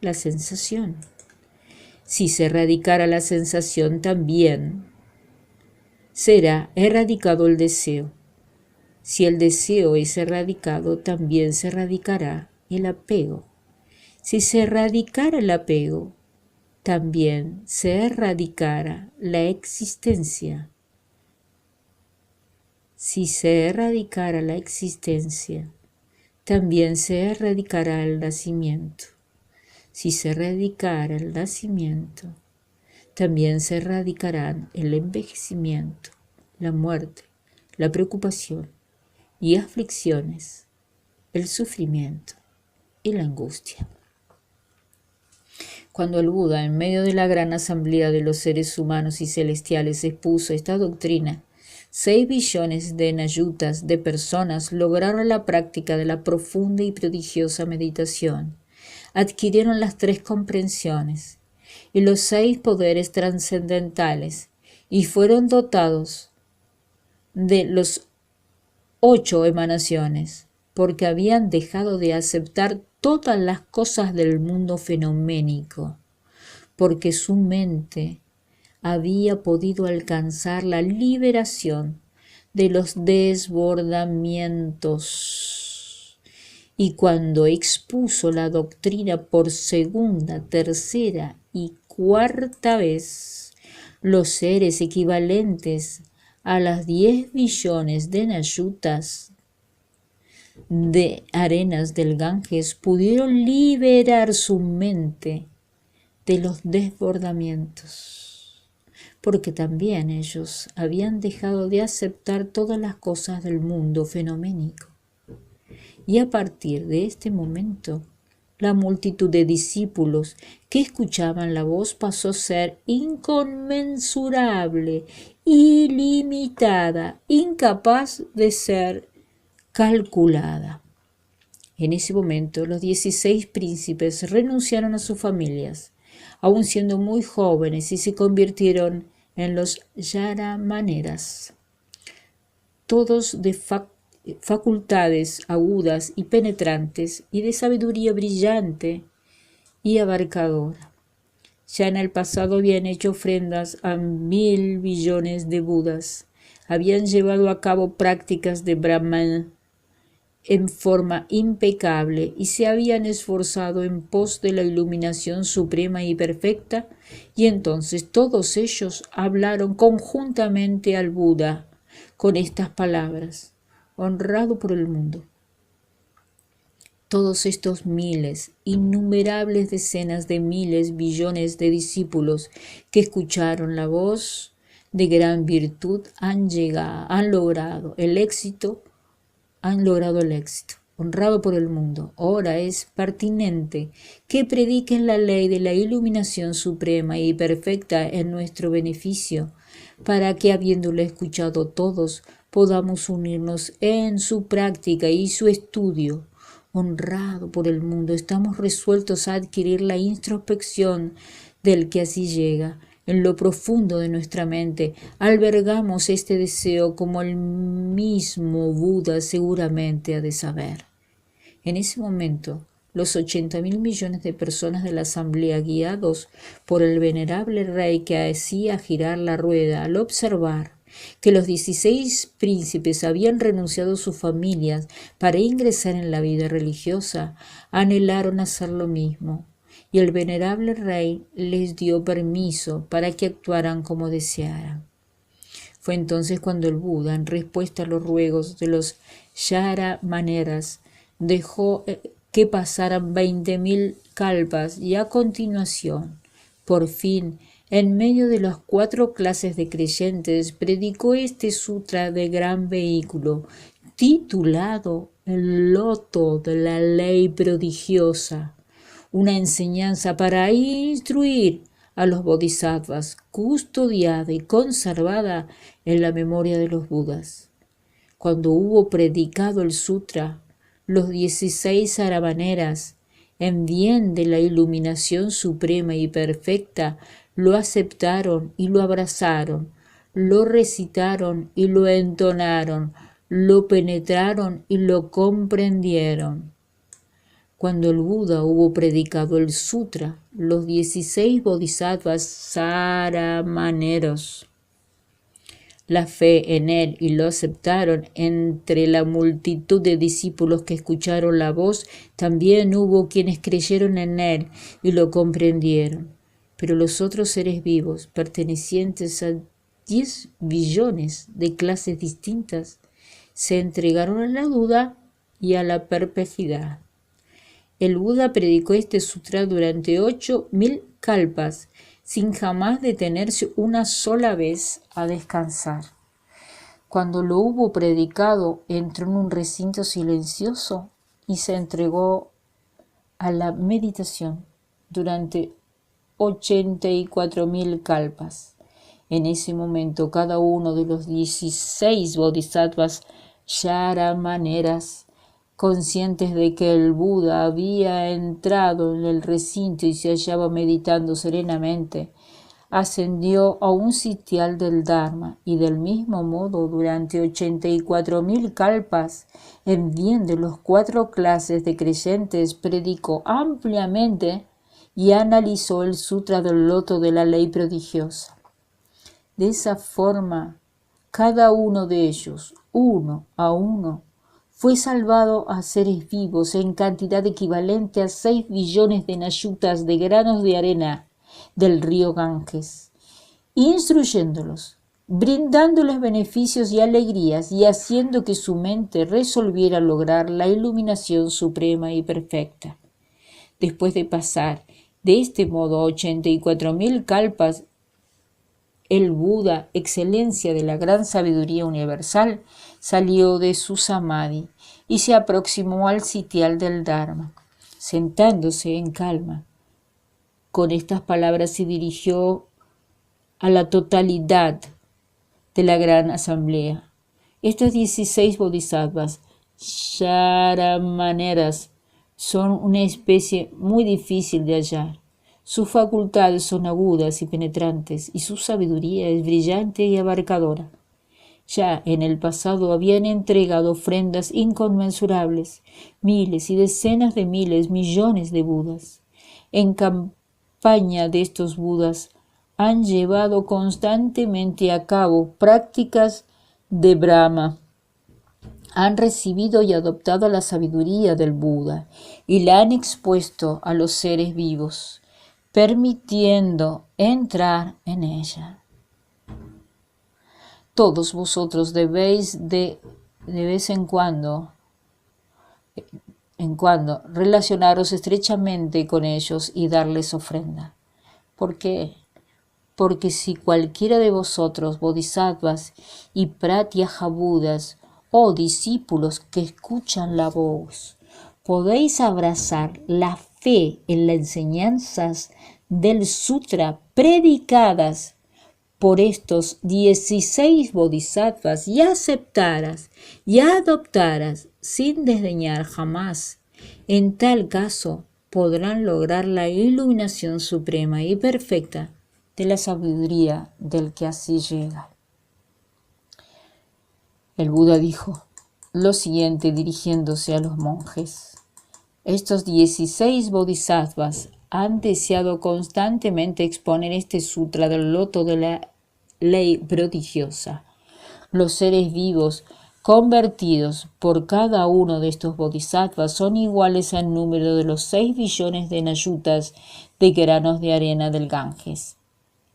la sensación. Si se erradicara la sensación, también será erradicado el deseo. Si el deseo es erradicado, también se erradicará el apego. Si se erradicara el apego, también se erradicara la existencia. Si se erradicara la existencia, también se erradicará el nacimiento. Si se erradicara el nacimiento, también se erradicarán el envejecimiento, la muerte, la preocupación y aflicciones, el sufrimiento y la angustia. Cuando el Buda, en medio de la gran asamblea de los seres humanos y celestiales, expuso esta doctrina, 6 billones de nayutas de personas lograron la práctica de la profunda y prodigiosa meditación, adquirieron las 3 comprensiones y los 6 poderes trascendentales y fueron dotados de los 8 emanaciones, porque habían dejado de aceptar todas las cosas del mundo fenoménico, porque su mente había podido alcanzar la liberación de los desbordamientos. Y cuando expuso la doctrina por 2ª, 3ª y 4ª vez, los seres equivalentes a las 10 billones de nayutas de arenas del Ganges pudieron liberar su mente de los desbordamientos, porque también ellos habían dejado de aceptar todas las cosas del mundo fenoménico. Y a partir de este momento, la multitud de discípulos que escuchaban la voz pasó a ser inconmensurable, ilimitada, incapaz de ser calculada. En ese momento, los 16 príncipes renunciaron a sus familias, aun siendo muy jóvenes, y se convirtieron en los Yaramaneras, todos de facultades agudas y penetrantes y de sabiduría brillante y abarcadora. Ya en el pasado habían hecho ofrendas a 1000 billones de Budas, habían llevado a cabo prácticas de Brahman en forma impecable y se habían esforzado en pos de la iluminación suprema y perfecta, y entonces todos ellos hablaron conjuntamente al Buda con estas palabras: honrado por el mundo. Todos estos miles, innumerables decenas de miles, billones de discípulos que escucharon la voz de gran virtud han logrado el éxito. Honrado por el mundo. Ahora es pertinente que prediquen la ley de la iluminación suprema y perfecta en nuestro beneficio, para que, habiéndolo escuchado todos, podamos unirnos en su práctica y su estudio. Honrado por el mundo, estamos resueltos a adquirir la introspección del que así llega. En lo profundo de nuestra mente albergamos este deseo, como el mismo Buda seguramente ha de saber. En ese momento, los 80.000 millones de personas de la asamblea, guiados por el venerable rey que hacía girar la rueda, al observar que los 16 príncipes habían renunciado a sus familias para ingresar en la vida religiosa, anhelaron hacer lo mismo, y el venerable rey les dio permiso para que actuaran como desearan. Fue entonces cuando el Buda, en respuesta a los ruegos de los Yaramaneras, dejó que pasaran 20.000 kalpas y a continuación, por fin, en medio de las 4 clases de creyentes, predicó este sutra de gran vehículo, titulado El loto de la ley prodigiosa, una enseñanza para instruir a los bodhisattvas, custodiada y conservada en la memoria de los Budas. Cuando hubo predicado el sutra, los 16 aramaneras, en bien de la iluminación suprema y perfecta, lo aceptaron y lo abrazaron, lo recitaron y lo entonaron, lo penetraron y lo comprendieron. Cuando el Buda hubo predicado el sutra, los 16 bodhisattvas saramaneros, la fe en él y lo aceptaron. Entre la multitud de discípulos que escucharon la voz, también hubo quienes creyeron en él y lo comprendieron. Pero los otros seres vivos, pertenecientes a 10 billones de clases distintas, se entregaron a la duda y a la perplejidad. El Buda predicó este sutra durante 8.000 kalpas, sin jamás detenerse una sola vez a descansar. Cuando lo hubo predicado, entró en un recinto silencioso y se entregó a la meditación durante 84.000 kalpas. En ese momento, cada uno de los 16 bodhisattvas yaramaneras, conscientes de que el Buda había entrado en el recinto y se hallaba meditando serenamente, ascendió a un sitial del Dharma y del mismo modo durante 84.000 kalpas, en bien de las 4 clases de creyentes, predicó ampliamente y analizó el sutra del loto de la ley prodigiosa. De esa forma, cada uno de ellos, uno a uno, fue salvado a seres vivos en cantidad equivalente a 6 billones de nayutas de granos de arena del río Ganges, instruyéndolos, brindándoles beneficios y alegrías y haciendo que su mente resolviera lograr la iluminación suprema y perfecta. Después de pasar de este modo 84.000 kalpas, el Buda, excelencia de la gran sabiduría universal, salió de su samadhi y se aproximó al sitial del Dharma. Sentándose en calma, con estas palabras se dirigió a la totalidad de la gran asamblea. Estos 16 bodhisattvas yaramaneras son una especie muy difícil de hallar. Sus facultades son agudas y penetrantes, y su sabiduría es brillante y abarcadora. Ya en el pasado habían entregado ofrendas inconmensurables, miles y decenas de miles, millones de Budas. En campaña de estos Budas han llevado constantemente a cabo prácticas de Brahma. Han recibido y adoptado la sabiduría del Buda y la han expuesto a los seres vivos, permitiendo entrar en ella. Todos vosotros debéis de vez en cuando relacionaros estrechamente con ellos y darles ofrenda. ¿Por qué? Porque si cualquiera de vosotros, bodhisattvas y pratyajabudas, o discípulos que escuchan la voz, podéis abrazar la fe en las enseñanzas del sutra predicadas por estos 16 bodhisattvas y aceptaras y adoptaras sin desdeñar jamás, en tal caso podrán lograr la iluminación suprema y perfecta de la sabiduría del que así llega. El Buda dijo lo siguiente dirigiéndose a los monjes: estos 16 bodhisattvas han deseado constantemente exponer este sutra del loto de la ley prodigiosa, Los seres vivos convertidos por cada uno de estos bodhisattvas son iguales al número de los 6 billones de nayutas de granos de arena del Ganges.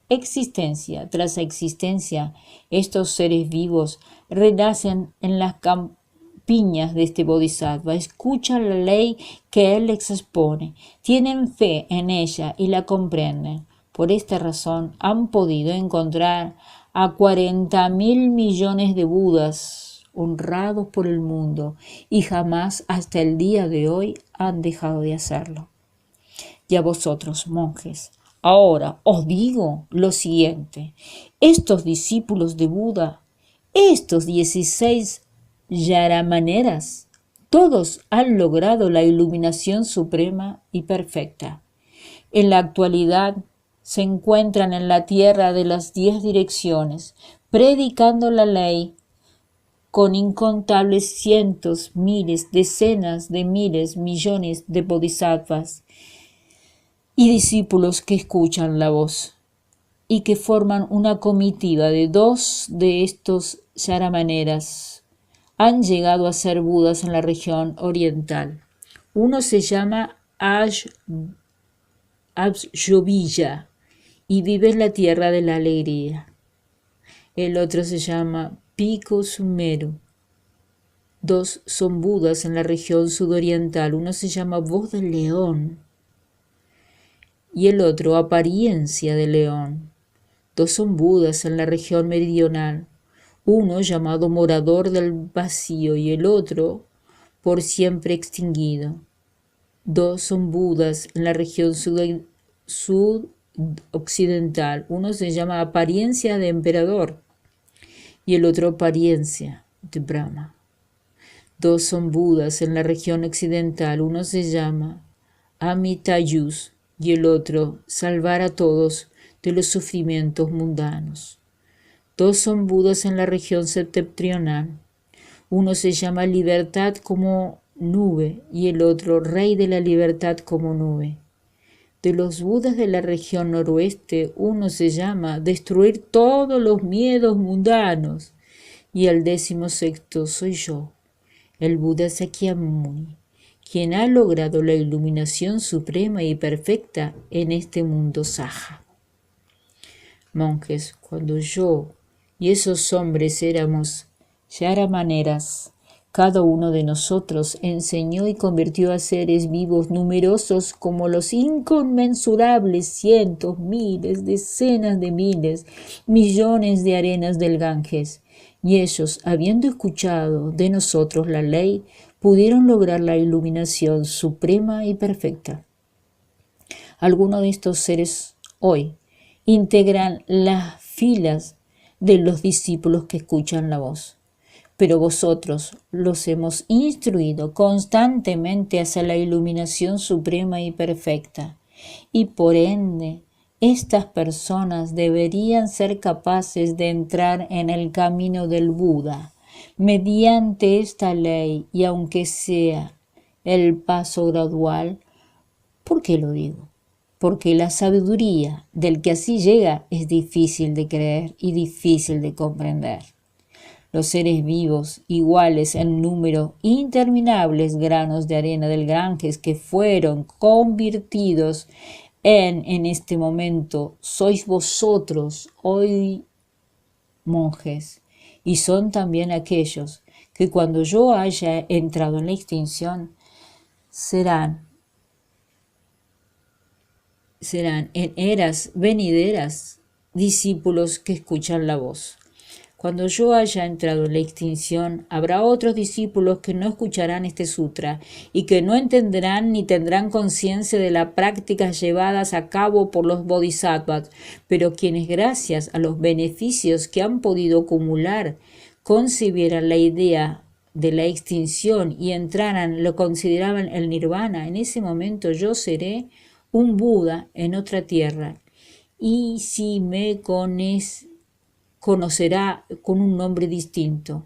Existencia tras existencia, estos seres vivos renacen en las campiñas de este bodhisattva, escuchan la ley que él les expone, tienen fe en ella y la comprenden. Por esta razón han podido encontrar a 40.000 millones de Budas honrados por el mundo y jamás hasta el día de hoy han dejado de hacerlo. Y a vosotros, monjes, ahora os digo lo siguiente: estos discípulos de Buda, estos 16 yaramaneras, todos han logrado la iluminación suprema y perfecta. En la actualidad se encuentran en la tierra de las 10 direcciones, predicando la ley con incontables cientos, miles, decenas de miles, millones de bodhisattvas y discípulos que escuchan la voz y que forman una comitiva de 2 de estos yaramaneras. Han llegado a ser Budas en la región oriental. Uno se llama Abhyovilla y vive en la tierra de la alegría. El otro se llama Pico Sumeru. 2 son Budas en la región sudoriental. Uno se llama Voz del León y el otro Apariencia de León. 2 son Budas en la región meridional. Uno llamado Morador del Vacío y el otro Por Siempre Extinguido. 2 son Budas en la región sudoccidental. Uno se llama Apariencia de Emperador y el otro Apariencia de Brahma. 2 son Budas en la región occidental. Uno se llama Amitayus y el otro Salvar a todos de los sufrimientos mundanos. 2 son Budas en la región septentrional. Uno se llama Libertad como nube y el otro Rey de la libertad como nube. De los Budas de la región noroeste, uno se llama Destruir todos los miedos mundanos y el 16º soy yo, el Buda Sakyamuni, quien ha logrado la iluminación suprema y perfecta en este mundo saja. Monjes, cuando yo y esos hombres éramos yaramaneras, cada uno de nosotros enseñó y convirtió a seres vivos numerosos como los inconmensurables cientos, miles, decenas de miles, millones de arenas del Ganges. Y ellos, habiendo escuchado de nosotros la ley, pudieron lograr la iluminación suprema y perfecta. Algunos de estos seres hoy integran las filas de los discípulos que escuchan la voz. Pero vosotros los hemos instruido constantemente hacia la iluminación suprema y perfecta, y por ende, estas personas deberían ser capaces de entrar en el camino del Buda mediante esta ley, y aunque sea el paso gradual. ¿Por qué lo digo? Porque la sabiduría del que así llega es difícil de creer y difícil de comprender. Los seres vivos, iguales en número, interminables granos de arena del Ganges que fueron convertidos en este momento, sois vosotros hoy, monjes, y son también aquellos que cuando yo haya entrado en la extinción serán en eras venideras discípulos que escuchan la voz. Cuando yo haya entrado en la extinción, habrá otros discípulos que no escucharán este sutra y que no entenderán ni tendrán conciencia de las prácticas llevadas a cabo por los bodhisattvas, pero quienes gracias a los beneficios que han podido acumular concibieran la idea de la extinción y lo consideraban el nirvana, en ese momento yo seré un Buda en otra tierra, y si me conocerá con un nombre distinto.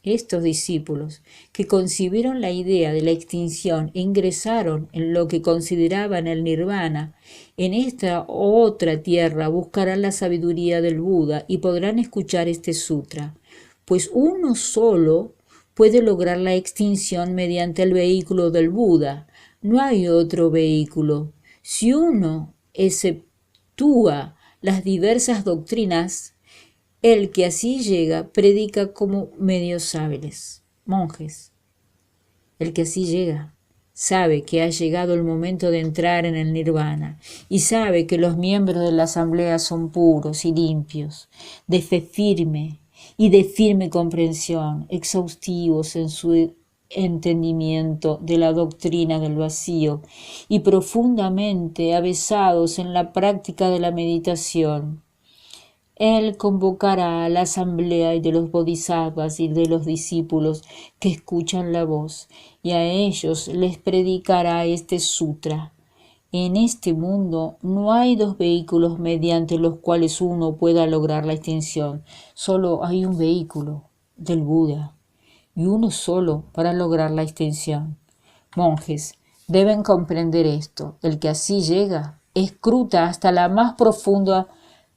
Estos discípulos que concibieron la idea de la extinción e ingresaron en lo que consideraban el nirvana, en esta otra tierra buscarán la sabiduría del Buda y podrán escuchar este sutra. pues uno solo puede lograr la extinción mediante el vehículo del Buda. No hay otro vehículo. Si uno exceptúa las diversas doctrinas, el que así llega predica como medios hábiles, monjes. El que así llega sabe que ha llegado el momento de entrar en el nirvana y sabe que los miembros de la asamblea son puros y limpios, de fe firme y de firme comprensión, exhaustivos en su entendimiento de la doctrina del vacío y profundamente avesados en la práctica de la meditación. Él convocará a la asamblea de los bodhisattvas y de los discípulos que escuchan la voz, y a ellos les predicará este sutra. En este mundo no hay dos vehículos mediante los cuales uno pueda lograr la extinción. Solo hay un vehículo, del Buda, y uno solo para lograr la extinción. Monjes, deben comprender esto. El que así llega escruta hasta la más profunda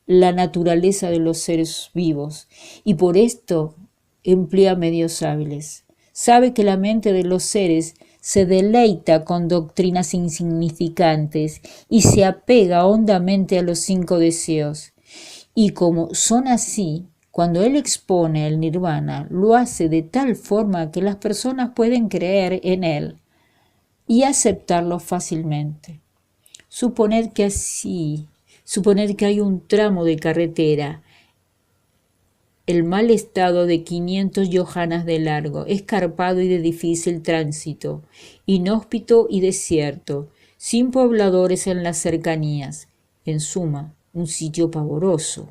la naturaleza de los seres vivos y por esto emplea medios hábiles. Sabe que la mente de los seres se deleita con doctrinas insignificantes y se apega hondamente a los 5 deseos. Y como son así, cuando él expone el nirvana, lo hace de tal forma que las personas pueden creer en él y aceptarlo fácilmente. Suponer que hay un tramo de carretera, el mal estado de 500 yojanas de largo, escarpado y de difícil tránsito, inhóspito y desierto, sin pobladores en las cercanías, en suma, un sitio pavoroso.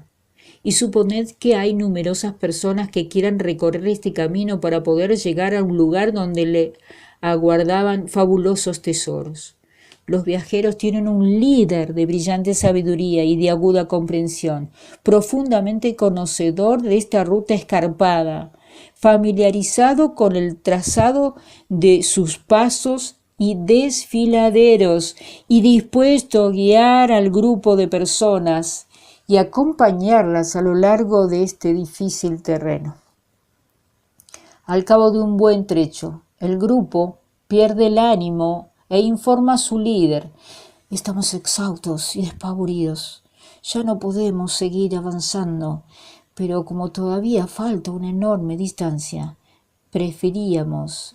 Y suponed que hay numerosas personas que quieran recorrer este camino para poder llegar a un lugar donde le aguardaban fabulosos tesoros. Los viajeros tienen un líder de brillante sabiduría y de aguda comprensión, profundamente conocedor de esta ruta escarpada, familiarizado con el trazado de sus pasos y desfiladeros y dispuesto a guiar al grupo de personas y acompañarlas a lo largo de este difícil terreno. Al cabo de un buen trecho, el grupo pierde el ánimo e informa a su líder: estamos exhaustos y despavoridos, ya no podemos seguir avanzando, pero como todavía falta una enorme distancia, preferíamos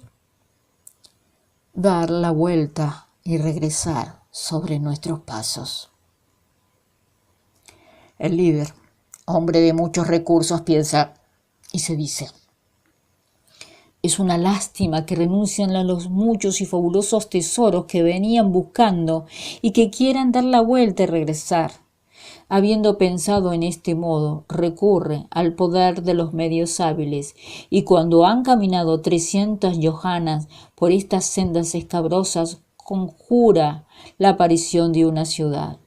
dar la vuelta y regresar sobre nuestros pasos. El líder, hombre de muchos recursos, piensa y se dice: es una lástima que renuncien a los muchos y fabulosos tesoros que venían buscando y que quieran dar la vuelta y regresar. Habiendo pensado en este modo, recurre al poder de los medios hábiles y cuando han caminado 300 yojanas por estas sendas escabrosas, conjura la aparición de una ciudad.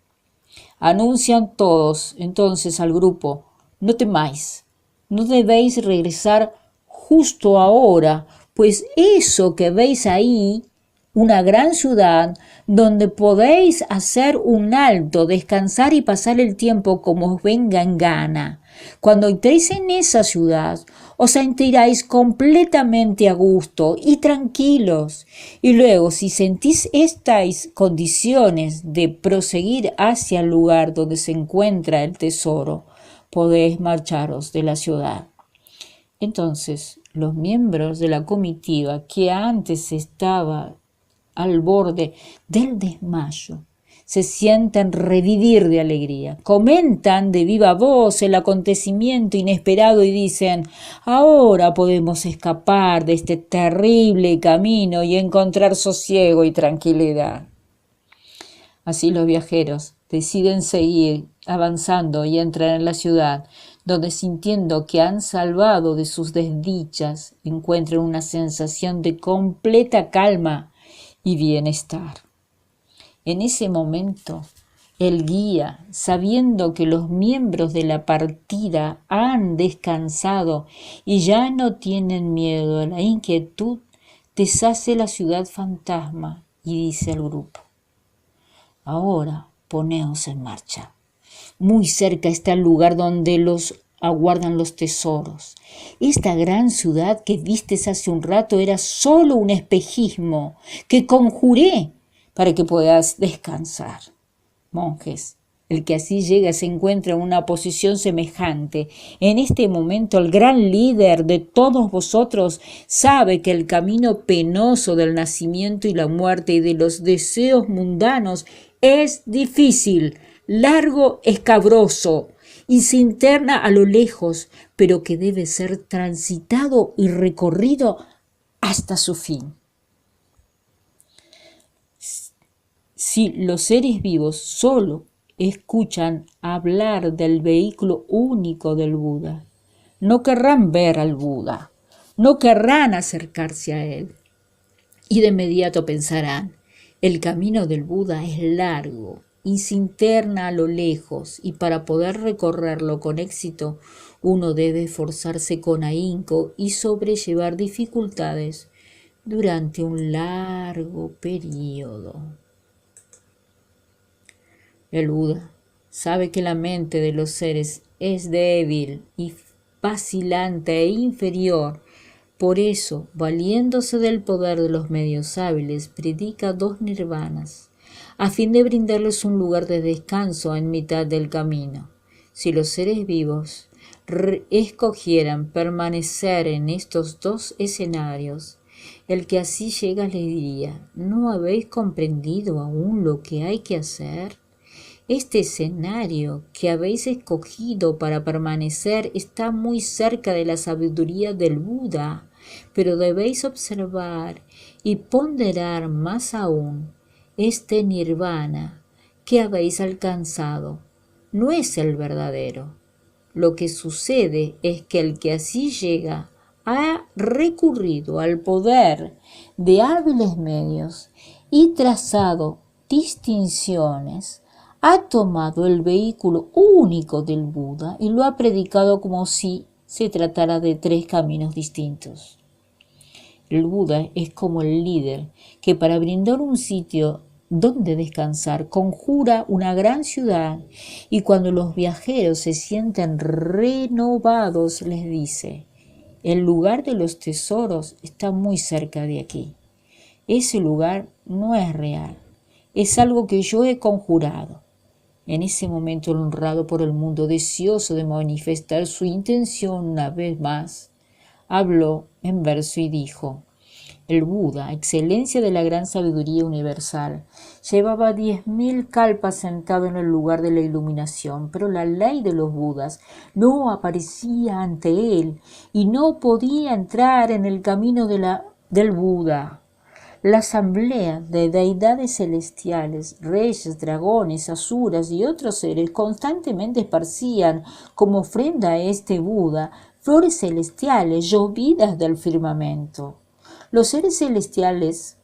Anuncian todos entonces al grupo: no temáis, no debéis regresar justo ahora, pues eso que veis ahí, una gran ciudad donde podéis hacer un alto, descansar y pasar el tiempo como os venga en gana. Cuando entréis en esa ciudad, os sentiréis completamente a gusto y tranquilos. Y luego, si sentís estas condiciones de proseguir hacia el lugar donde se encuentra el tesoro, podéis marcharos de la ciudad. Entonces, los miembros de la comitiva, que antes estaba al borde del desmayo, se sienten revivir de alegría, comentan de viva voz el acontecimiento inesperado y dicen: ahora podemos escapar de este terrible camino y encontrar sosiego y tranquilidad. Así los viajeros deciden seguir avanzando y entran en la ciudad, donde, sintiendo que han salvado de sus desdichas, encuentran una sensación de completa calma y bienestar. En ese momento, el guía, sabiendo que los miembros de la partida han descansado y ya no tienen miedo a la inquietud, deshace la ciudad fantasma y dice al grupo: ahora poneos en marcha. Muy cerca está el lugar donde los aguardan los tesoros. Esta gran ciudad que vistes hace un rato era solo un espejismo que conjuré para que puedas descansar. Monjes, el que así llega se encuentra en una posición semejante. En este momento el gran líder de todos vosotros sabe que el camino penoso del nacimiento y la muerte y de los deseos mundanos es difícil, largo, escabroso y se interna a lo lejos, pero que debe ser transitado y recorrido hasta su fin. Si los seres vivos solo escuchan hablar del vehículo único del Buda, no querrán ver al Buda, no querrán acercarse a él. Y de inmediato pensarán, el camino del Buda es largo y se interna a lo lejos, y para poder recorrerlo con éxito, uno debe esforzarse con ahínco y sobrellevar dificultades durante un largo periodo. El Buda sabe que la mente de los seres es débil y vacilante e inferior. Por eso, valiéndose del poder de los medios hábiles, predica 2 nirvanas, a fin de brindarles un lugar de descanso en mitad del camino. Si los seres vivos escogieran permanecer en estos 2 escenarios, el que así llega le diría, ¿no habéis comprendido aún lo que hay que hacer? Este escenario que habéis escogido para permanecer está muy cerca de la sabiduría del Buda, pero debéis observar y ponderar más aún este nirvana que habéis alcanzado. No es el verdadero. Lo que sucede es que el que así llega ha recurrido al poder de hábiles medios y trazado distinciones, ha tomado el vehículo único del Buda y lo ha predicado como si se tratara de 3 caminos distintos. El Buda es como el líder que para brindar un sitio donde descansar conjura una gran ciudad y cuando los viajeros se sienten renovados les dice, el lugar de los tesoros está muy cerca de aquí. Ese lugar no es real, es algo que yo he conjurado. En ese momento el honrado por el mundo, deseoso de manifestar su intención una vez más, habló en verso y dijo, el Buda, excelencia de la gran sabiduría universal, llevaba 10.000 kalpas sentado en el lugar de la iluminación, pero la ley de los Budas no aparecía ante él y no podía entrar en el camino del Buda. La asamblea de deidades celestiales, reyes, dragones, asuras y otros seres constantemente esparcían como ofrenda a este Buda flores celestiales llovidas del firmamento. Los seres celestiales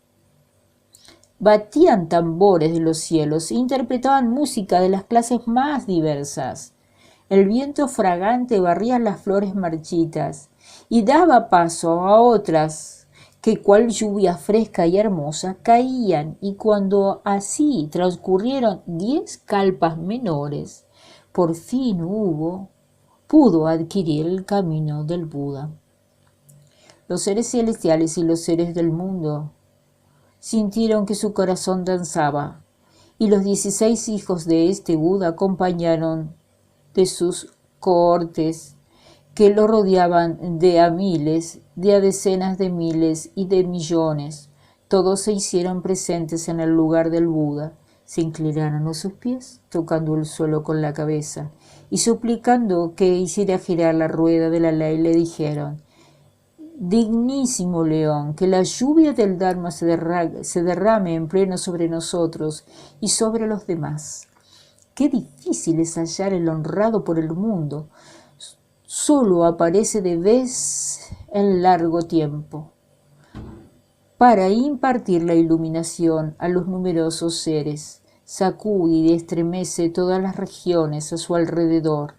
batían tambores de los cielos e interpretaban música de las clases más diversas. El viento fragante barría las flores marchitas y daba paso a otras que cual lluvia fresca y hermosa caían, y cuando así transcurrieron 10 kalpas menores, por fin pudo adquirir el camino del Buda. Los seres celestiales y los seres del mundo sintieron que su corazón danzaba, y los 16 hijos de este Buda acompañaron de sus cohortes que lo rodeaban de a miles, de a decenas de miles y de millones. Todos se hicieron presentes en el lugar del Buda, se inclinaron a sus pies, tocando el suelo con la cabeza, y suplicando que hiciera girar la rueda de la ley, le dijeron, dignísimo león, que la lluvia del Dharma se derrame en pleno sobre nosotros y sobre los demás. Qué difícil es hallar el honrado por el mundo. Solo aparece de vez en largo tiempo para impartir la iluminación a los numerosos seres. Sacude y estremece todas las regiones a su alrededor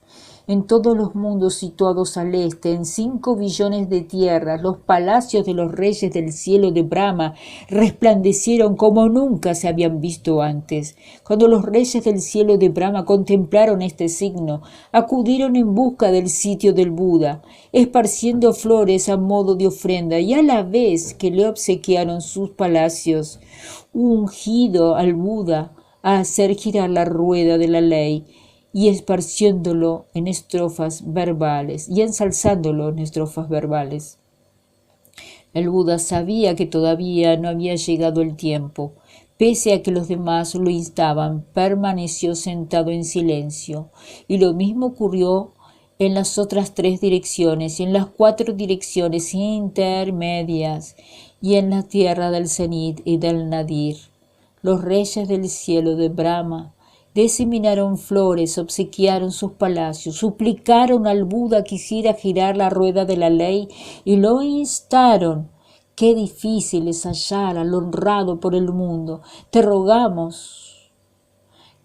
En todos los mundos situados al este, en 5 billones de tierras, los palacios de los reyes del cielo de Brahma resplandecieron como nunca se habían visto antes. Cuando los reyes del cielo de Brahma contemplaron este signo, acudieron en busca del sitio del Buda, esparciendo flores a modo de ofrenda, y a la vez que le obsequiaron sus palacios, ungido al Buda a hacer girar la rueda de la ley, y esparciéndolo en estrofas verbales, y ensalzándolo en estrofas verbales. El Buda sabía que todavía no había llegado el tiempo. Pese a que los demás lo instaban, permaneció sentado en silencio, y lo mismo ocurrió en las otras 3 direcciones y en las 4 direcciones intermedias, y en la tierra del Cenit y del Nadir. Los reyes del cielo de Brahma diseminaron flores, obsequiaron sus palacios, suplicaron al Buda que hiciera girar la rueda de la ley y lo instaron. Qué difícil es hallar al honrado por el mundo. Te rogamos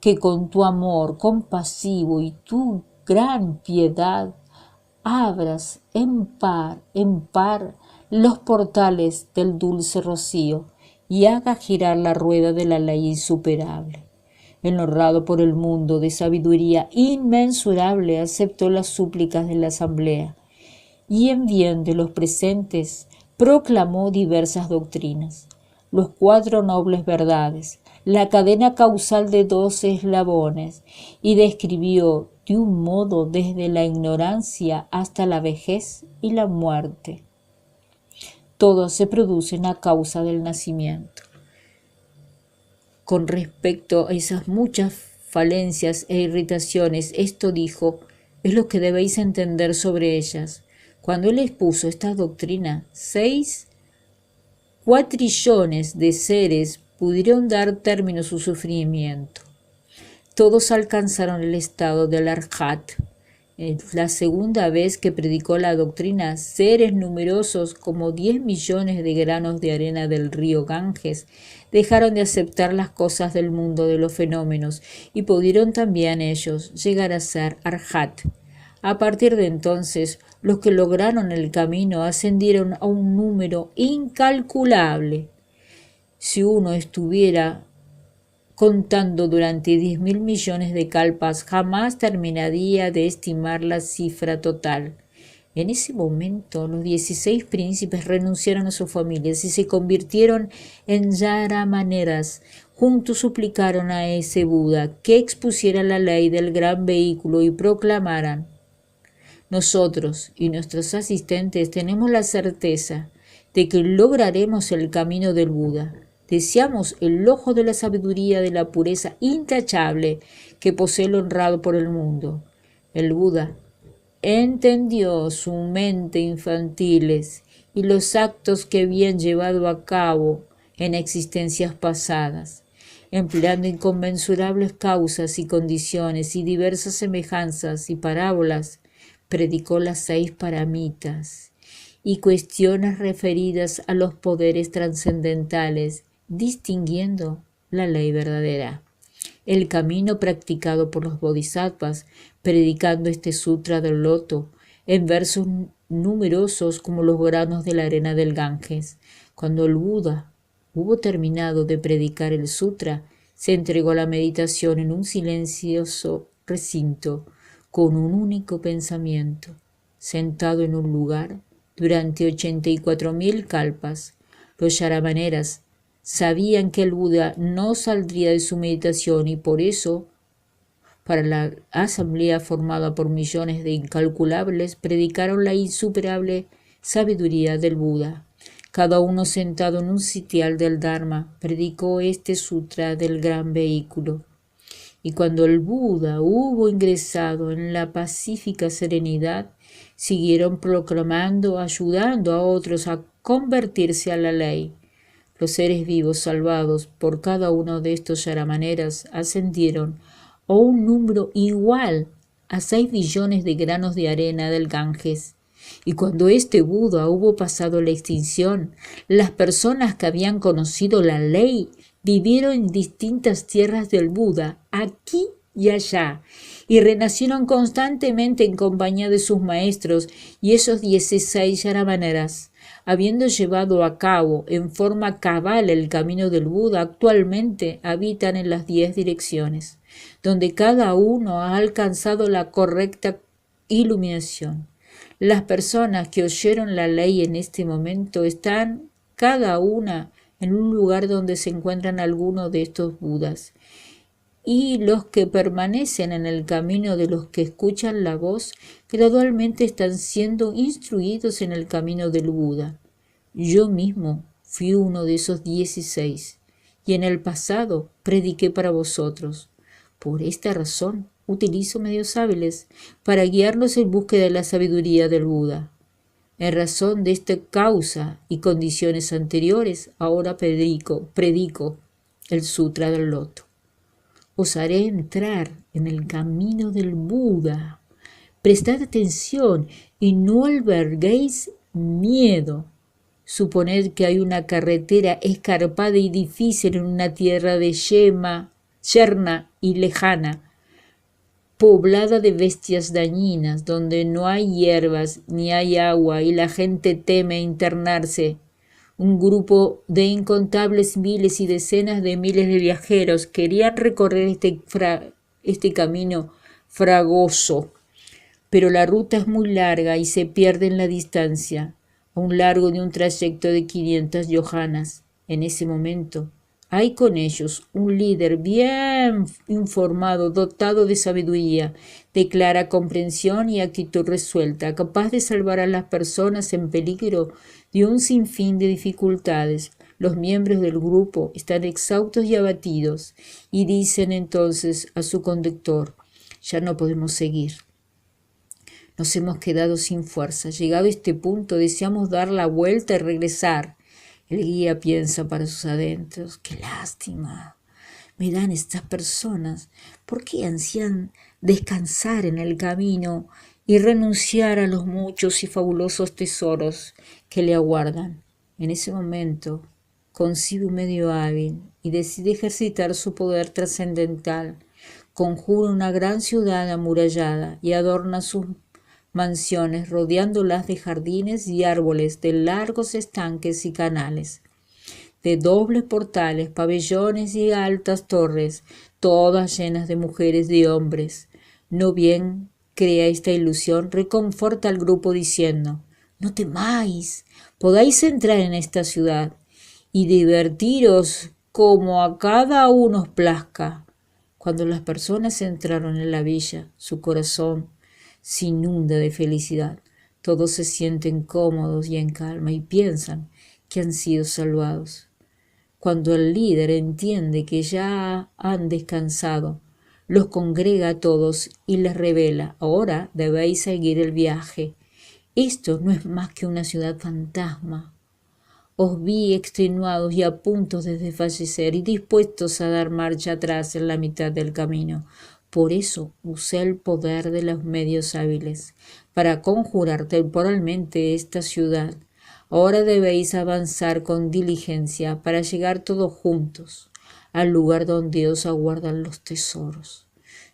que con tu amor compasivo y tu gran piedad abras en par los portales del dulce rocío y haga girar la rueda de la ley insuperable. El honrado por el mundo de sabiduría inmensurable aceptó las súplicas de la asamblea y en bien de los presentes proclamó diversas doctrinas, los 4 nobles verdades, la cadena causal de 12 eslabones, y describió de un modo desde la ignorancia hasta la vejez y la muerte. Todos se producen a causa del nacimiento. Con respecto a esas muchas falencias e irritaciones, esto dijo, es lo que debéis entender sobre ellas. Cuando él expuso esta doctrina, 6 cuatrillones de seres pudieron dar término a su sufrimiento. Todos alcanzaron el estado del Arhat. La segunda vez que predicó la doctrina, seres numerosos como 10 millones de granos de arena del río Ganges dejaron de aceptar las cosas del mundo de los fenómenos y pudieron también ellos llegar a ser Arhat. A partir de entonces, los que lograron el camino ascendieron a un número incalculable. Si uno estuviera contando durante 10.000 millones de kalpas, jamás terminaría de estimar la cifra total. En ese momento, los 16 príncipes renunciaron a sus familias y se convirtieron en yaramaneras. Juntos suplicaron a ese Buda que expusiera la ley del gran vehículo y proclamaran: nosotros y nuestros asistentes tenemos la certeza de que lograremos el camino del Buda. Deseamos el ojo de la sabiduría de la pureza intachable que posee el honrado por el mundo. El Buda entendió su mente infantiles y los actos que habían llevado a cabo en existencias pasadas, empleando inconmensurables causas y condiciones y diversas semejanzas y parábolas, predicó las 6 paramitas y cuestiones referidas a los poderes trascendentales, distinguiendo la ley verdadera. El camino practicado por los bodhisattvas, predicando este sutra del loto, en versos numerosos como los granos de la arena del Ganges. Cuando el Buda hubo terminado de predicar el sutra, se entregó a la meditación en un silencioso recinto, con un único pensamiento, sentado en un lugar durante 84.000 kalpas. Los yaramaneras sabían que el Buda no saldría de su meditación y por eso, para la asamblea formada por millones de incalculables, predicaron la insuperable sabiduría del Buda. Cada uno sentado en un sitial del Dharma predicó este sutra del gran vehículo. Y cuando el Buda hubo ingresado en la pacífica serenidad, siguieron proclamando, ayudando a otros a convertirse a la ley. Los seres vivos salvados por cada uno de estos yaramaneras ascendieron a un número igual a 6 billones de granos de arena del Ganges. Y cuando este Buda hubo pasado la extinción, las personas que habían conocido la ley vivieron en distintas tierras del Buda, aquí y allá, y renacieron constantemente en compañía de sus maestros y esos 16 yaravaneras. Habiendo llevado a cabo en forma cabal el camino del Buda, actualmente habitan en las 10 direcciones, donde cada uno ha alcanzado la correcta iluminación. Las personas que oyeron la ley en este momento están cada una en un lugar donde se encuentran algunos de estos Budas, y los que permanecen en el camino de los que escuchan la voz gradualmente están siendo instruidos en el camino del Buda. Yo mismo fui uno de esos 16 y en el pasado prediqué para vosotros. Por esta razón utilizo medios hábiles para guiarnos en búsqueda de la sabiduría del Buda. En razón de esta causa y condiciones anteriores, ahora predico el Sutra del Loto. Os haré entrar en el camino del Buda. Prestad atención y no alberguéis miedo. Suponed que hay una carretera escarpada y difícil en una tierra de yerma y lejana, poblada de bestias dañinas, donde no hay hierbas ni hay agua y la gente teme internarse. Un grupo de incontables miles y decenas de miles de viajeros querían recorrer este camino fragoso, pero la ruta es muy larga y se pierde en la distancia, a un largo de un trayecto de 500 yojanas. En ese momento, hay con ellos un líder bien informado, dotado de sabiduría, de clara comprensión y actitud resuelta, capaz de salvar a las personas en peligro de un sinfín de dificultades. Los miembros del grupo están exhaustos y abatidos y dicen entonces a su conductor: ya no podemos seguir. Nos hemos quedado sin fuerza. Llegado a este punto, deseamos dar la vuelta y regresar. El guía piensa para sus adentros: qué lástima me dan estas personas. ¿Por qué ansían descansar en el camino y renunciar a los muchos y fabulosos tesoros que le aguardan? En ese momento concibe un medio hábil y decide ejercitar su poder trascendental. Conjura una gran ciudad amurallada y adorna sus mansiones rodeándolas de jardines y árboles, de largos estanques y canales, de dobles portales, pabellones y altas torres, todas llenas de mujeres y hombres. No bien crea esta ilusión, reconforta al grupo diciendo: no temáis, podáis entrar en esta ciudad y divertiros como a cada uno os plazca. Cuando las personas entraron en la villa, su corazón se inunda de felicidad. Todos se sienten cómodos y en calma y piensan que han sido salvados. Cuando el líder entiende que ya han descansado, los congrega a todos y les revela: ahora debéis seguir el viaje. Esto no es más que una ciudad fantasma. Os vi extenuados y a punto de desfallecer y dispuestos a dar marcha atrás en la mitad del camino. Por eso usé el poder de los medios hábiles para conjurar temporalmente esta ciudad. Ahora debéis avanzar con diligencia para llegar todos juntos al lugar donde os aguardan los tesoros.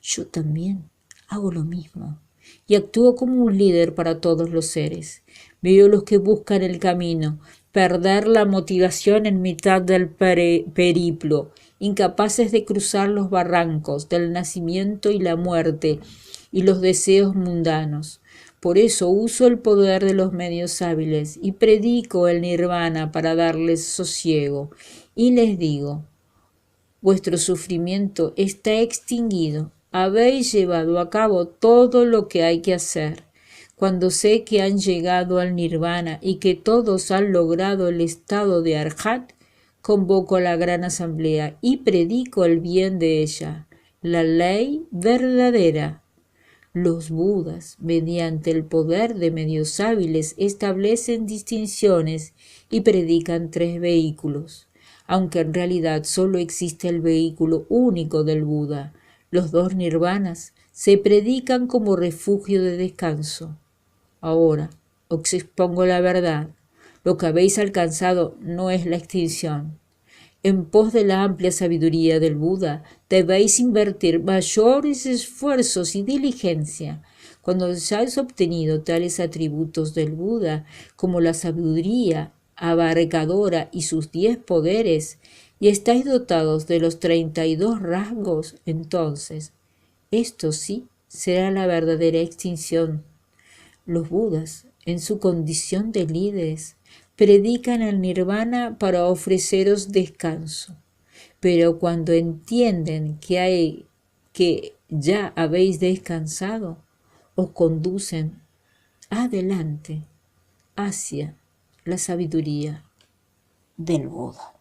Yo también hago lo mismo y actúo como un líder para todos los seres. Veo los que buscan el camino perder la motivación en mitad del periplo, incapaces de cruzar los barrancos del nacimiento y la muerte y los deseos mundanos. Por eso uso el poder de los medios hábiles y predico el nirvana para darles sosiego. Y les digo: vuestro sufrimiento está extinguido. Habéis llevado a cabo todo lo que hay que hacer. Cuando sé que han llegado al nirvana y que todos han logrado el estado de arhat, convoco a la gran asamblea y predico el bien de ella, la ley verdadera. Los Budas, mediante el poder de medios hábiles, establecen distinciones y predican 3 vehículos, aunque en realidad solo existe el vehículo único del Buda. Los 2 nirvanas se predican como refugio de descanso. Ahora os expongo la verdad. Lo que habéis alcanzado no es la extinción. En pos de la amplia sabiduría del Buda, debéis invertir mayores esfuerzos y diligencia. Cuando hayáis obtenido tales atributos del Buda, como la sabiduría abarcadora y sus 10 poderes, y estáis dotados de los 32 rasgos, entonces, esto sí será la verdadera extinción. Los Budas, en su condición de líderes, predican el nirvana para ofreceros descanso, pero cuando entienden que ya habéis descansado, os conducen adelante hacia la sabiduría del Buda.